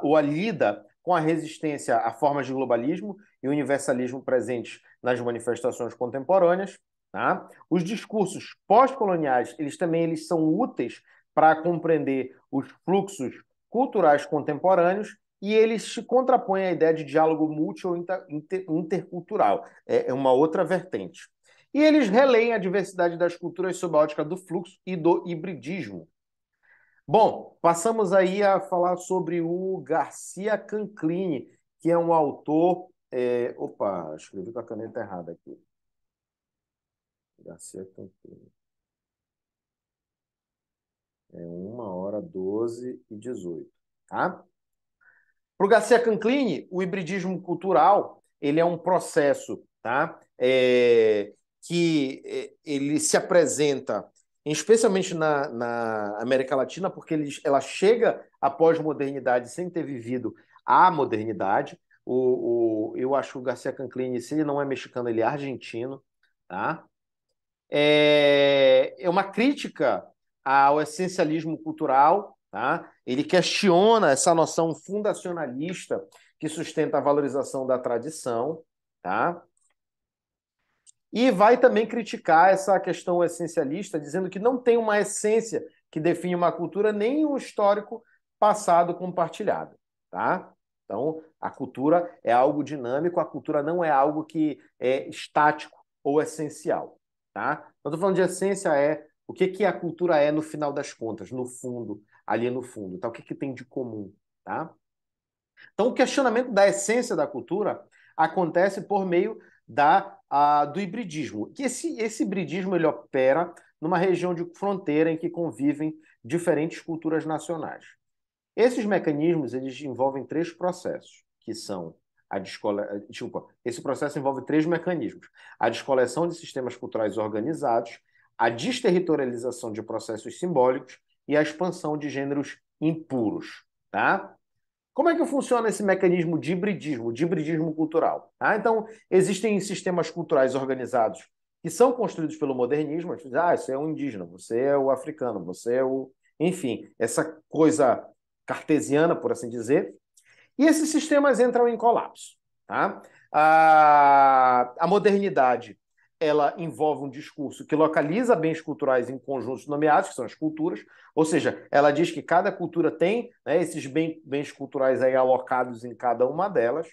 ou a lida com a resistência a formas de globalismo e universalismo presentes nas manifestações contemporâneas. Tá? Os discursos pós-coloniais, eles são úteis para compreender os fluxos culturais contemporâneos e eles se contrapõem à ideia de diálogo multi ou intercultural. É uma outra vertente. E eles releem a diversidade das culturas sob a ótica do fluxo e do hibridismo. Bom, passamos aí a falar sobre o Garcia Canclini, que é um autor. Opa, escrevi com a caneta errada aqui. Garcia Canclini. 1h12:18. Tá? Para o Garcia Canclini, o hibridismo cultural ele é um processo, tá? Ele se apresenta, especialmente na América Latina, porque ela chega à pós-modernidade sem ter vivido a modernidade. Eu acho que o Garcia Canclini, se ele não é mexicano, ele é argentino, tá? É uma crítica ao essencialismo cultural, tá? Ele questiona essa noção fundacionalista que sustenta a valorização da tradição, tá? E vai também criticar essa questão essencialista, dizendo que não tem uma essência que define uma cultura nem um histórico passado compartilhado, tá? Então, a cultura é algo dinâmico, a cultura não é algo que é estático ou essencial, tá? Quando eu tô falando de essência o que a cultura é no final das contas, no fundo, ali no fundo, tá? O que tem de comum, tá? Então, o questionamento da essência da cultura acontece por meio do hibridismo. Esse hibridismo ele opera numa região de fronteira em que convivem diferentes culturas nacionais. Esses mecanismos eles envolvem três processos, que são esse processo envolve três mecanismos: a descoleção de sistemas culturais organizados, a desterritorialização de processos simbólicos e a expansão de gêneros impuros, tá? Como é que funciona esse mecanismo de hibridismo cultural? Tá? Então, existem sistemas culturais organizados que são construídos pelo modernismo. A gente diz, você é o indígena, você é o africano, você é o... Enfim, essa coisa cartesiana, por assim dizer. E esses sistemas entram em colapso. Tá? A modernidade ela envolve um discurso que localiza bens culturais em conjuntos nomeados, que são as culturas, ou seja, ela diz que cada cultura tem, né, esses bens culturais aí alocados em cada uma delas,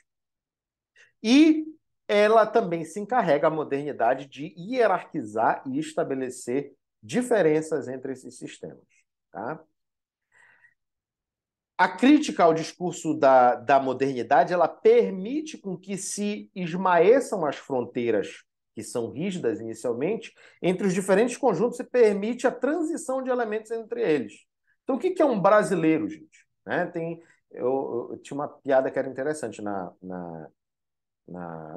e ela também se encarrega, a modernidade, de hierarquizar e estabelecer diferenças entre esses sistemas. Tá? A crítica ao discurso da modernidade, ela permite com que se esmaeçam as fronteiras, que são rígidas inicialmente, entre os diferentes conjuntos e permite a transição de elementos entre eles. Então, o que é um brasileiro, gente? Né? Eu tinha uma piada que era interessante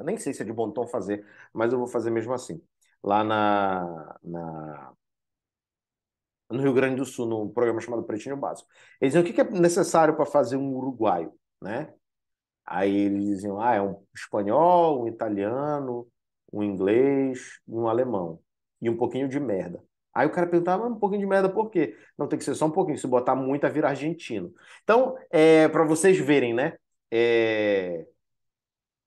nem sei se é de bom tom fazer, mas eu vou fazer mesmo assim. Lá no Rio Grande do Sul, num programa chamado Pretinho Básico. Eles diziam, o que é necessário para fazer um uruguaio, né? Aí eles diziam, é um espanhol, um italiano, um inglês e um alemão. E um pouquinho de merda. Aí o cara perguntava, mas um pouquinho de merda por quê? Não, tem que ser só um pouquinho. Se botar muito, vira argentino. Então, para vocês verem, né? É,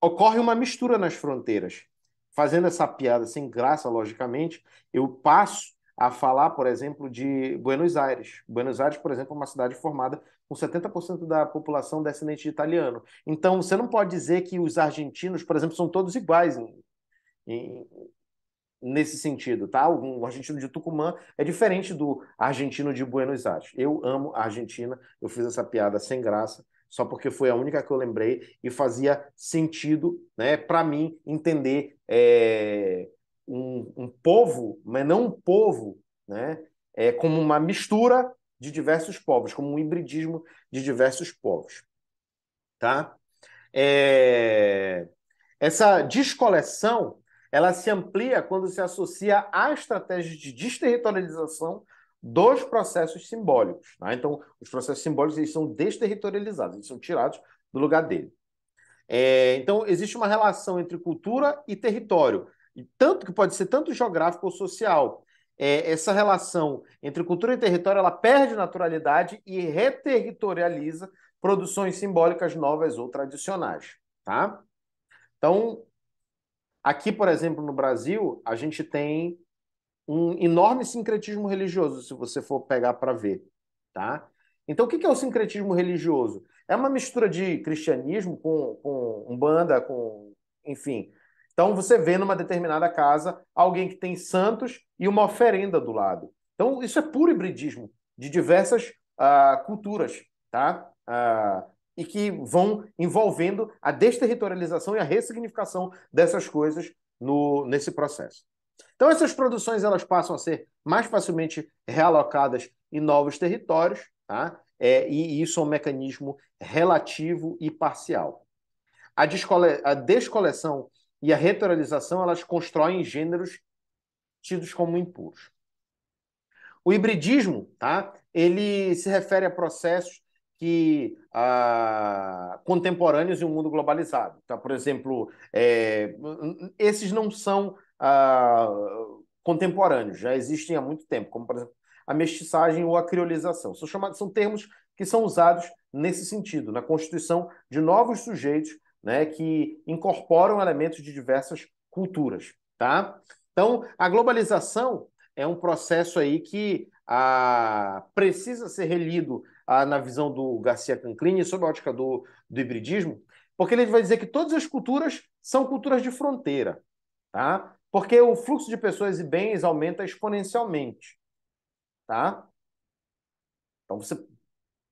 ocorre uma mistura nas fronteiras. Fazendo essa piada sem graça, logicamente, eu passo a falar, por exemplo, de Buenos Aires. Buenos Aires, por exemplo, é uma cidade formada com 70% da população descendente de italiano. Então, você não pode dizer que os argentinos, por exemplo, são todos iguais em, nesse sentido, tá? O argentino de Tucumã é diferente do argentino de Buenos Aires. Eu amo a Argentina, eu fiz essa piada sem graça, só porque foi a única que eu lembrei e fazia sentido, né, para mim entender um povo, mas não um povo, né, como uma mistura de diversos povos, como um hibridismo de diversos povos, tá? É, essa descoleção, ela se amplia quando se associa à estratégia de desterritorialização dos processos simbólicos. Tá? Então, os processos simbólicos eles são desterritorializados, eles são tirados do lugar dele. Então, existe uma relação entre cultura e território, e tanto que pode ser tanto geográfico ou social. Essa relação entre cultura e território ela perde naturalidade e reterritorializa produções simbólicas novas ou tradicionais. Tá? Então, aqui, por exemplo, no Brasil, a gente tem um enorme sincretismo religioso, se você for pegar para ver, tá? Então, o que é o sincretismo religioso? É uma mistura de cristianismo com umbanda, enfim. Então, você vê numa determinada casa alguém que tem santos e uma oferenda do lado. Então, isso é puro hibridismo de diversas culturas, tá? E que vão envolvendo a desterritorialização e a ressignificação dessas coisas nesse processo. Então, essas produções elas passam a ser mais facilmente realocadas em novos territórios, tá? E isso é um mecanismo relativo e parcial. A descoleção e a retoralização elas constroem gêneros tidos como impuros. O hibridismo, tá? Ele se refere a processos contemporâneos em um mundo globalizado. Tá? Por exemplo, esses não são contemporâneos, já existem há muito tempo, como, por exemplo, a mestiçagem ou a criolização. São termos que são usados nesse sentido, na constituição de novos sujeitos, né, que incorporam elementos de diversas culturas. Tá? Então, a globalização é um processo aí que precisa ser relido na visão do Garcia Canclini, sob a ótica do hibridismo, porque ele vai dizer que todas as culturas são culturas de fronteira, tá? Porque o fluxo de pessoas e bens aumenta exponencialmente, tá? Então você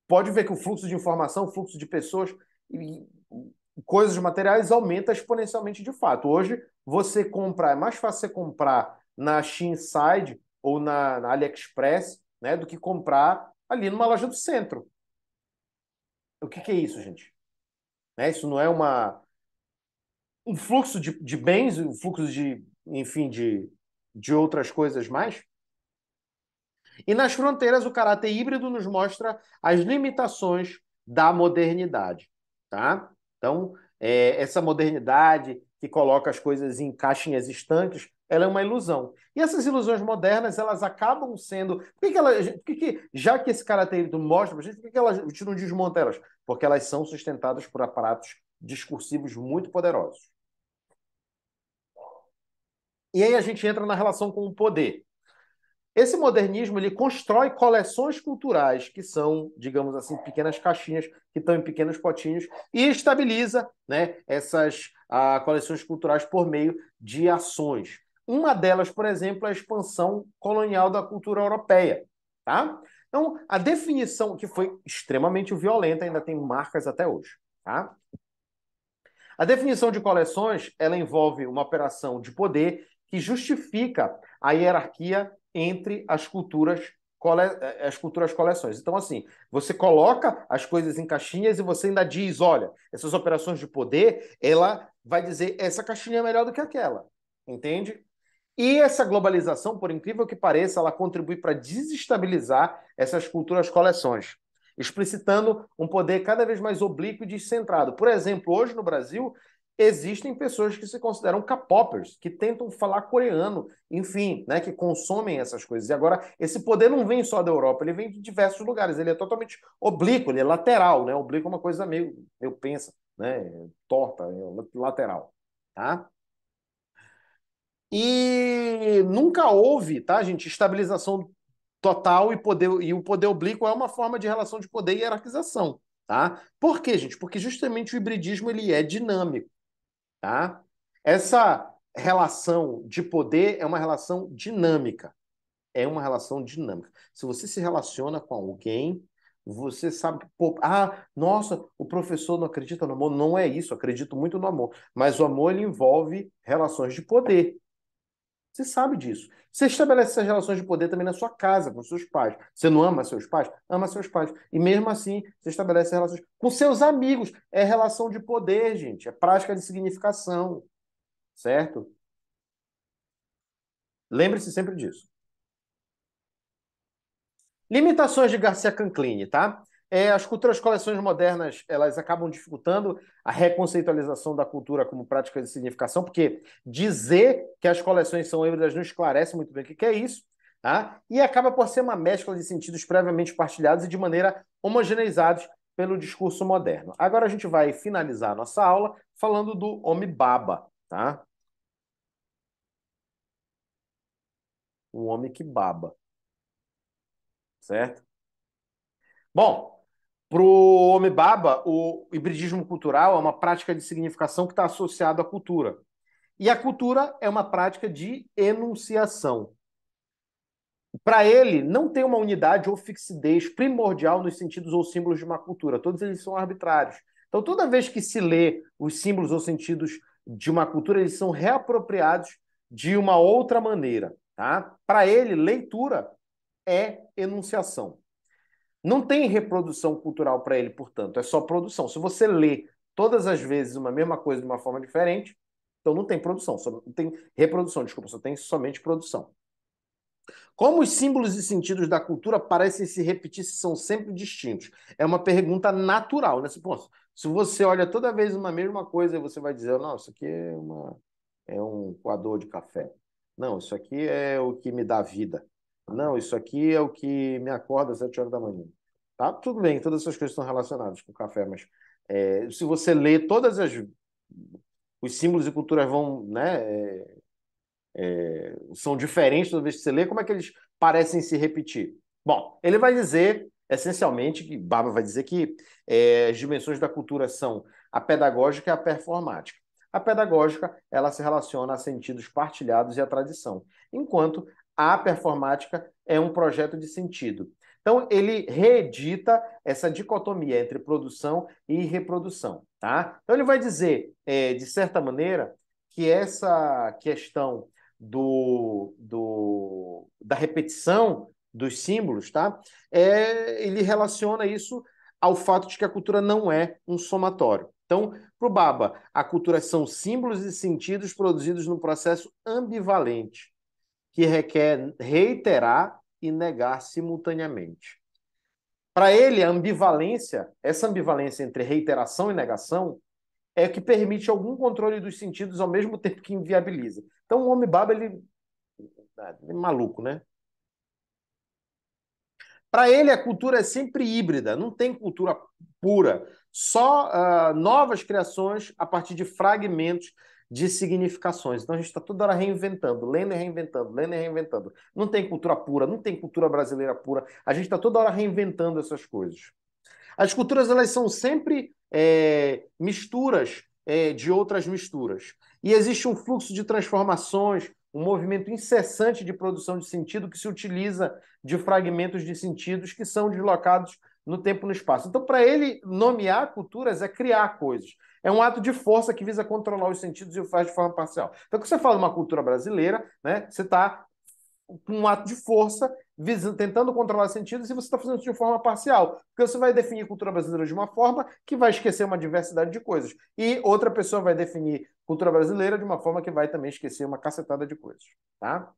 pode ver que o fluxo de informação, o fluxo de pessoas e coisas materiais aumenta exponencialmente de fato. Hoje, é mais fácil você comprar na Shein ou na AliExpress, né, do que comprar ali numa loja do centro. O que é isso, gente? Né? Isso não é um fluxo de bens, um fluxo enfim, de outras coisas mais? E nas fronteiras, o caráter híbrido nos mostra as limitações da modernidade, tá? Então, essa modernidade que coloca as coisas em caixinhas estanques, ela é uma ilusão. E essas ilusões modernas, elas acabam sendo... já que esse caráter híbrido mostra pra gente, por que a gente não desmonta elas? Porque elas são sustentadas por aparatos discursivos muito poderosos. E aí a gente entra na relação com o poder. Esse modernismo ele constrói coleções culturais que são, digamos assim, pequenas caixinhas que estão em pequenos potinhos e estabiliza, né, essas coleções culturais por meio de ações. Uma delas, por exemplo, é a expansão colonial da cultura europeia, tá? Então, a definição que foi extremamente violenta ainda tem marcas até hoje, tá? A definição de coleções, ela envolve uma operação de poder que justifica a hierarquia entre as culturas coleções. Então, assim, você coloca as coisas em caixinhas e você ainda diz, olha, essas operações de poder, ela vai dizer, essa caixinha é melhor do que aquela, entende? E essa globalização, por incrível que pareça, ela contribui para desestabilizar essas culturas coleções, explicitando um poder cada vez mais oblíquo e descentrado. Por exemplo, hoje no Brasil, existem pessoas que se consideram K-popers, que tentam falar coreano, enfim, né, que consomem essas coisas. E agora, esse poder não vem só da Europa, ele vem de diversos lugares, ele é totalmente oblíquo, ele é lateral, né? Oblíquo é uma coisa meio pensa, né? Torta, lateral, tá? E nunca houve, tá, gente, estabilização total e o poder oblíquo é uma forma de relação de poder e hierarquização, tá? Por quê, gente? Porque justamente o hibridismo ele é dinâmico, tá? Essa relação de poder é uma relação dinâmica, é uma relação dinâmica. Se você se relaciona com alguém, você sabe que, pô, nossa, o professor não acredita no amor. Não é isso, eu acredito muito no amor. Mas o amor ele envolve relações de poder. Você sabe disso. Você estabelece essas relações de poder também na sua casa, com seus pais. Você não ama seus pais? Ama seus pais. E mesmo assim, você estabelece relações com seus amigos. É relação de poder, gente. É prática de significação. Certo? Lembre-se sempre disso. Limitações de Garcia Canclini, tá? As culturas coleções modernas, elas acabam dificultando a reconceitualização da cultura como prática de significação, porque dizer que as coleções são híbridas não esclarece muito bem o que é isso, tá? E acaba por ser uma mescla de sentidos previamente partilhados e de maneira homogeneizados pelo discurso moderno. Agora a gente vai finalizar a nossa aula falando do homem baba, tá? O homem que baba, certo? Bom, para o homem baba, o hibridismo cultural é uma prática de significação que está associada à cultura. E a cultura é uma prática de enunciação. Para ele, não tem uma unidade ou fixidez primordial nos sentidos ou símbolos de uma cultura. Todos eles são arbitrários. Então, toda vez que se lê os símbolos ou sentidos de uma cultura, eles são reapropriados de uma outra maneira. Tá? Para ele, leitura é enunciação. Não tem reprodução cultural para ele, portanto, é só produção. Se você lê todas as vezes uma mesma coisa de uma forma diferente, então não tem produção, só não tem reprodução, desculpa, só tem somente produção. Como os símbolos e sentidos da cultura parecem se repetir se são sempre distintos? É uma pergunta natural, né? Se você olha toda vez uma mesma coisa, você vai dizer, não, isso aqui é um coador de café. Não, isso aqui é o que me dá vida. Não, isso aqui é o que me acorda às 7 horas da manhã. Tá? Tudo bem, todas essas coisas estão relacionadas com o café, mas se você lê os símbolos e culturas vão, né, são diferentes toda vez que você lê, como é que eles parecem se repetir? Bom, ele vai dizer, essencialmente, que Baba vai dizer que as dimensões da cultura são a pedagógica e a performática. A pedagógica, ela se relaciona a sentidos partilhados e a tradição, enquanto a performática é um projeto de sentido. Então, ele reedita essa dicotomia entre produção e reprodução, tá? Então, ele vai dizer, de certa maneira, que essa questão da repetição dos símbolos, tá? Ele relaciona isso ao fato de que a cultura não é um somatório. Então, para o Baba, a cultura são símbolos e sentidos produzidos num processo ambivalente, que requer reiterar e negar simultaneamente. Para ele, essa ambivalência entre reiteração e negação, é que permite algum controle dos sentidos ao mesmo tempo que inviabiliza. Então, o homem baba, ele é maluco, né? Para ele, a cultura é sempre híbrida, não tem cultura pura. Só novas criações a partir de fragmentos de significações. Então a gente está toda hora reinventando, lendo e reinventando, lendo e reinventando. Não tem cultura pura, não tem cultura brasileira pura. A gente está toda hora reinventando essas coisas. As culturas elas são sempre misturas de outras misturas. E existe um fluxo de transformações, um movimento incessante de produção de sentido que se utiliza de fragmentos de sentidos que são deslocados no tempo e no espaço. Então, para ele, nomear culturas é criar coisas. É um ato de força que visa controlar os sentidos e o faz de forma parcial. Então, quando você fala de uma cultura brasileira, né, você está com um ato de força, tentando controlar sentidos, e você está fazendo isso de forma parcial. Porque você vai definir cultura brasileira de uma forma que vai esquecer uma diversidade de coisas. E outra pessoa vai definir cultura brasileira de uma forma que vai também esquecer uma cacetada de coisas. Tá?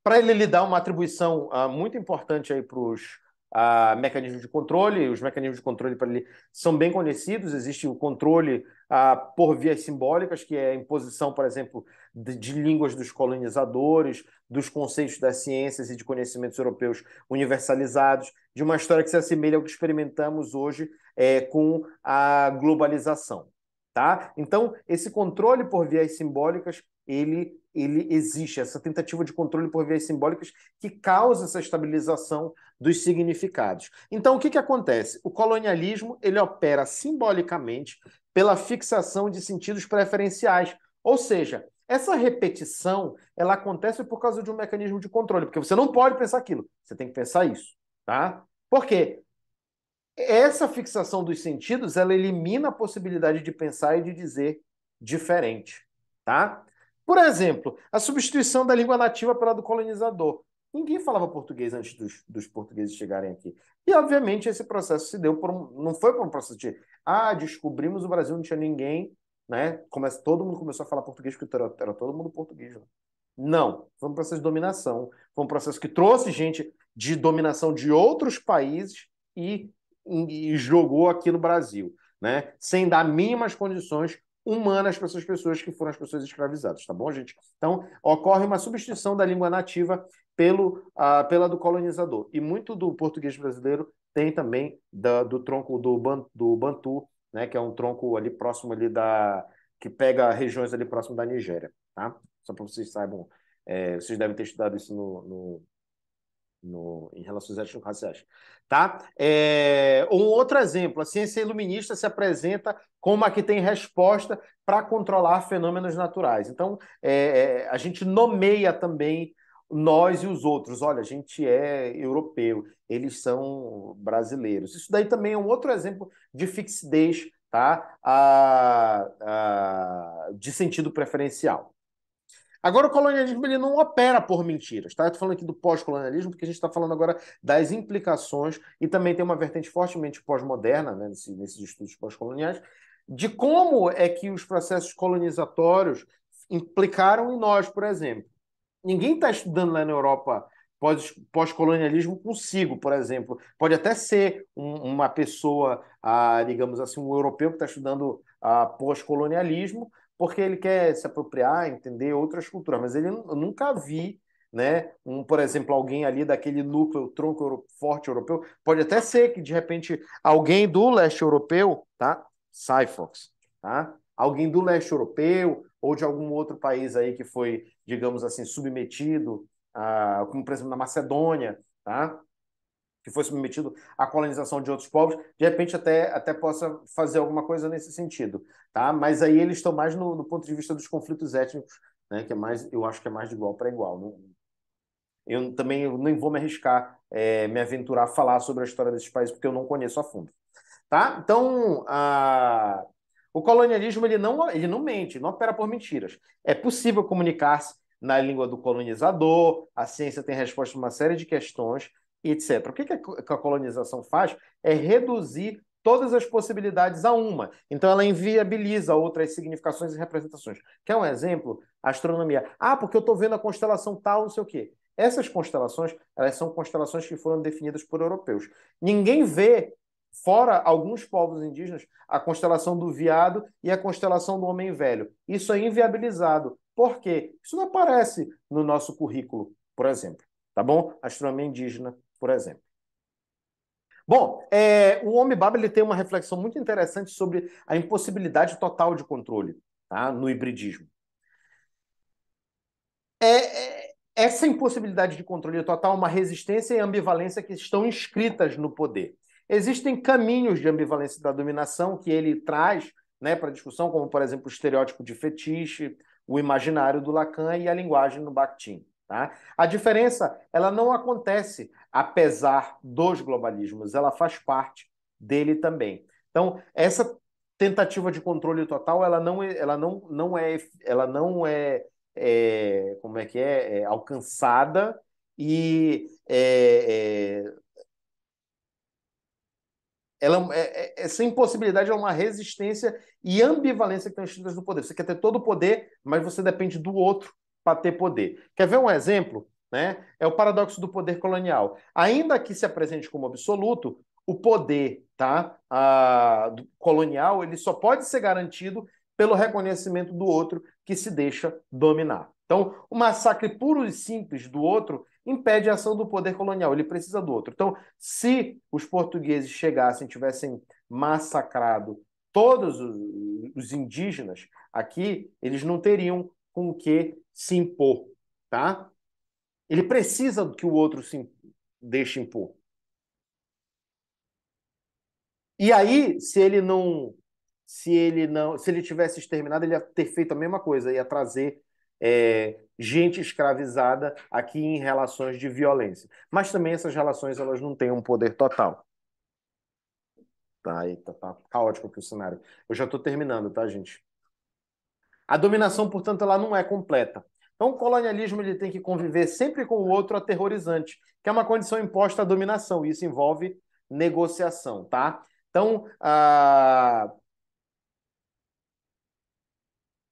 Para ele dar uma atribuição muito importante aí para os mecanismos de controle, os mecanismos de controle para ele são bem conhecidos, existe o controle por vias simbólicas, que é a imposição, por exemplo, de línguas dos colonizadores, dos conceitos das ciências e de conhecimentos europeus universalizados, de uma história que se assemelha ao que experimentamos hoje com a globalização. Tá? Então, esse controle por vias simbólicas ele existe, essa tentativa de controle por vias simbólicas que causa essa estabilização dos significados. Então, o que acontece? O colonialismo ele opera simbolicamente pela fixação de sentidos preferenciais, ou seja, essa repetição ela acontece por causa de um mecanismo de controle, porque você não pode pensar aquilo, você tem que pensar isso, tá? Por quê? Essa fixação dos sentidos, ela elimina a possibilidade de pensar e de dizer diferente, tá? Por exemplo, a substituição da língua nativa pela do colonizador. Ninguém falava português antes dos portugueses chegarem aqui. E, obviamente, esse processo se deu por não foi por um processo de, descobrimos o Brasil, não tinha ninguém, né? Todo mundo começou a falar português porque era todo mundo português, né? Não, foi um processo de dominação. Foi um processo que trouxe gente de dominação de outros países e jogou aqui no Brasil, né? Sem dar mínimas condições humanas para essas pessoas que foram as pessoas escravizadas, tá bom, gente? Então, ocorre uma substituição da língua nativa pela do colonizador. E muito do português brasileiro tem também do tronco do Bantu, né? Que é um tronco ali próximo ali que pega regiões ali próximo da Nigéria, tá? Só para vocês saibam, vocês devem ter estudado isso em relações étnico-raciais. Tá? Um outro exemplo, a ciência iluminista se apresenta como a que tem resposta para controlar fenômenos naturais. Então, a gente nomeia também nós e os outros. Olha, a gente é europeu, eles são brasileiros. Isso daí também é um outro exemplo de fixidez, tá? De sentido preferencial. Agora, o colonialismo ele não opera por mentiras, tá? Eu estou falando aqui do pós-colonialismo, porque a gente está falando agora das implicações, e também tem uma vertente fortemente pós-moderna, né, nesses estudos pós-coloniais, de como é que os processos colonizatórios implicaram em nós, por exemplo. Ninguém está estudando lá na Europa pós-colonialismo consigo, por exemplo. Pode até ser uma pessoa, digamos assim, um europeu que está estudando pós-colonialismo, porque ele quer se apropriar, entender outras culturas. Mas eu nunca vi, né, por exemplo, alguém ali daquele núcleo forte europeu. Pode até ser que, de repente, alguém do leste europeu, tá? Cyphox, tá? Alguém do leste europeu ou de algum outro país aí que foi, digamos assim, submetido, como por exemplo na Macedônia, tá? Que foi submetido à colonização de outros povos, de repente até possa fazer alguma coisa nesse sentido, tá? Mas aí eles estão mais no ponto de vista dos conflitos étnicos, né? Que é mais, eu acho que é mais de igual para igual. Eu também nem vou me arriscar, me aventurar a falar sobre a história desses países porque eu não conheço a fundo. Tá? Então, o colonialismo ele não mente, não opera por mentiras. É possível comunicar-se na língua do colonizador, a ciência tem resposta a uma série de questões, etc. O que a colonização faz é reduzir todas as possibilidades a uma. Então, ela inviabiliza outras significações e representações. Quer um exemplo? A astronomia. Porque eu estou vendo a constelação tal, não sei o quê. Essas constelações, elas são constelações que foram definidas por europeus. Ninguém vê fora alguns povos indígenas, a constelação do veado e a constelação do homem velho. Isso é inviabilizado. Por quê? Isso não aparece no nosso currículo, por exemplo. Tá bom? Astronomia indígena, por exemplo. Bom, o Homem Baba ele tem uma reflexão muito interessante sobre a impossibilidade total de controle. tá? No hibridismo. Essa impossibilidade de controle total, uma resistência e ambivalência que estão inscritas no poder. Existem caminhos de ambivalência da dominação que ele traz, né, para discussão, como, por exemplo, o estereótipo de fetiche, o imaginário do Lacan e a linguagem no Bakhtin. Tá? A diferença, ela não acontece apesar dos globalismos, ela faz parte dele também. Então, essa tentativa de controle total, ela não é como é que alcançada e essa impossibilidade é uma resistência e ambivalência que estão inscritas no poder. Você quer ter todo o poder, mas você depende do outro para ter poder. Quer ver um exemplo? Né? É o paradoxo do poder colonial. Ainda que se apresente como absoluto, o poder, tá, colonial ele só pode ser garantido pelo reconhecimento do outro que se deixa dominar. Então, o massacre puro e simples do outro impede a ação do poder colonial, ele precisa do outro. Então, se os portugueses chegassem e tivessem massacrado todos os indígenas aqui, eles não teriam com o que se impor, tá? Ele precisa que o outro se deixe impor. E aí, se ele tivesse exterminado, ele ia ter feito a mesma coisa, ia trazer gente escravizada aqui em relações de violência. Mas também essas relações elas não têm um poder total. Tá, aí tá caótico aqui o cenário. Eu já estou terminando, tá, gente? A dominação, portanto, ela não é completa. Então, o colonialismo ele tem que conviver sempre com o outro aterrorizante, que é uma condição imposta à dominação. E isso envolve negociação, tá? Então,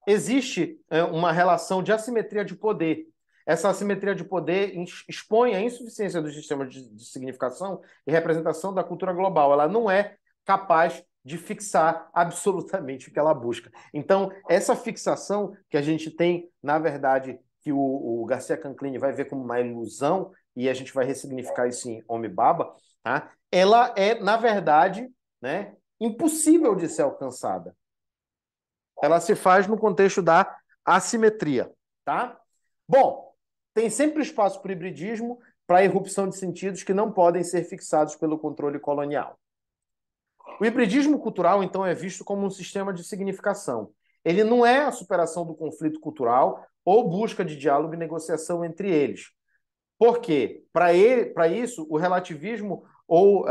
existe uma relação de assimetria de poder. Essa assimetria de poder expõe a insuficiência do sistema de significação e representação da cultura global. Ela não é capaz de fixar absolutamente o que ela busca. Então, essa fixação que a gente tem, na verdade, que o Garcia Canclini vai ver como uma ilusão, e a gente vai ressignificar isso em Homem Baba, tá? Ela é, na verdade, né, impossível de ser alcançada. Ela se faz no contexto da assimetria, tá? Bom, tem sempre espaço para o hibridismo, para a irrupção de sentidos que não podem ser fixados pelo controle colonial. O hibridismo cultural, então, é visto como um sistema de significação. Ele não é a superação do conflito cultural ou busca de diálogo e negociação entre eles. Por quê? Para isso, o relativismo ou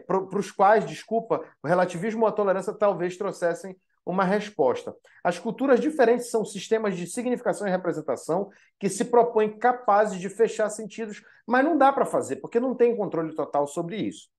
para os quais, desculpa, o relativismo ou a tolerância talvez trouxessem uma resposta. As culturas diferentes são sistemas de significação e representação que se propõem capazes de fechar sentidos, mas não dá para fazer, porque não tem controle total sobre isso.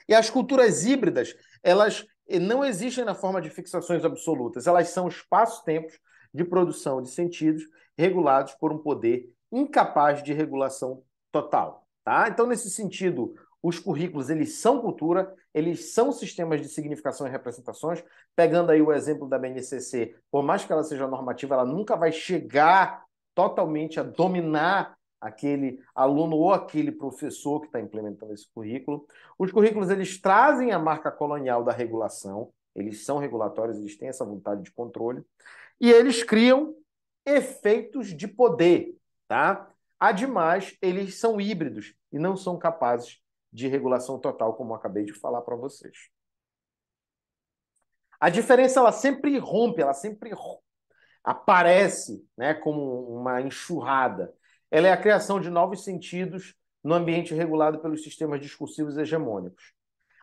E as culturas híbridas, elas não existem na forma de fixações absolutas, elas são espaços-tempos de produção de sentidos regulados por um poder incapaz de regulação total. Tá? Então, nesse sentido, os currículos eles são cultura, eles são sistemas de significação e representações. Pegando aí o exemplo da BNCC, por mais que ela seja normativa, ela nunca vai chegar totalmente a dominar aquele aluno ou aquele professor que está implementando esse currículo. Os currículos eles trazem a marca colonial da regulação, eles são regulatórios, eles têm essa vontade de controle, e eles criam efeitos de poder, tá? Ademais, eles são híbridos e não são capazes de regulação total, como eu acabei de falar para vocês. A diferença ela sempre rompe, ela sempre aparece, né, como uma enxurrada. Ela é a criação de novos sentidos no ambiente regulado pelos sistemas discursivos hegemônicos.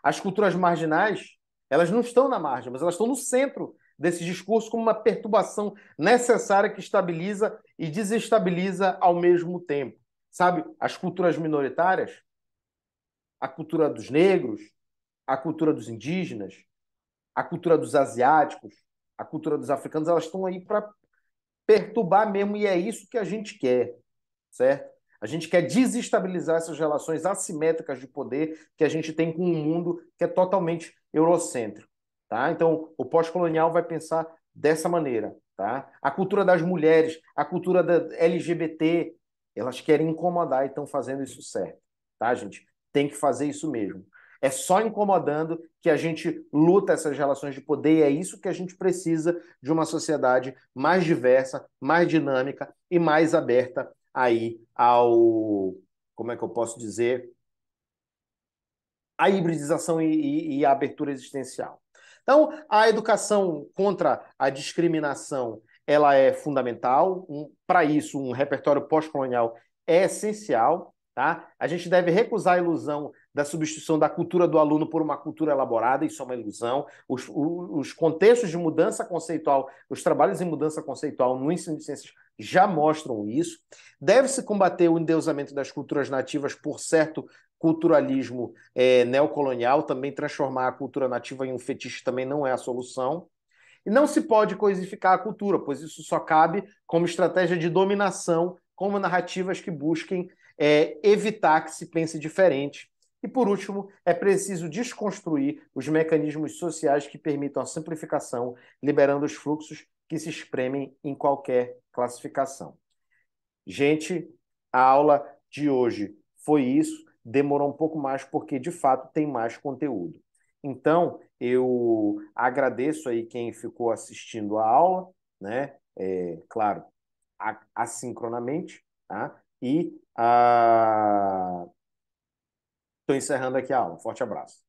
As culturas marginais, elas não estão na margem, mas elas estão no centro desse discurso como uma perturbação necessária que estabiliza e desestabiliza ao mesmo tempo. Sabe, as culturas minoritárias, a cultura dos negros, a cultura dos indígenas, a cultura dos asiáticos, a cultura dos africanos, elas estão aí para perturbar mesmo, e é isso que a gente quer, certo? A gente quer desestabilizar essas relações assimétricas de poder que a gente tem com um mundo que é totalmente eurocêntrico, tá? Então, o pós-colonial vai pensar dessa maneira, tá? A cultura das mulheres, a cultura da LGBT, elas querem incomodar e estão fazendo isso certo, tá, gente? Tem que fazer isso mesmo. É só incomodando que a gente luta essas relações de poder e é isso que a gente precisa de uma sociedade mais diversa, mais dinâmica e mais aberta aí ao, como é que eu posso dizer, a hibridização e a abertura existencial. Então, a educação contra a discriminação, ela é fundamental. Para isso, um repertório pós-colonial é essencial, tá? A gente deve recusar a ilusão da substituição da cultura do aluno por uma cultura elaborada, isso é uma ilusão. Os contextos de mudança conceitual, os trabalhos em mudança conceitual no ensino de ciências já mostram isso. Deve-se combater o endeusamento das culturas nativas por certo culturalismo neocolonial, também transformar a cultura nativa em um fetiche também não é a solução. E não se pode coisificar a cultura, pois isso só cabe como estratégia de dominação, como narrativas que busquem evitar que se pense diferente. E, por último, é preciso desconstruir os mecanismos sociais que permitam a simplificação, liberando os fluxos que se espremem em qualquer classificação. Gente, a aula de hoje foi isso. Demorou um pouco mais porque, de fato, tem mais conteúdo. Então, eu agradeço aí quem ficou assistindo a aula, né? Claro, assincronamente, tá? E estou encerrando aqui a aula. Forte abraço.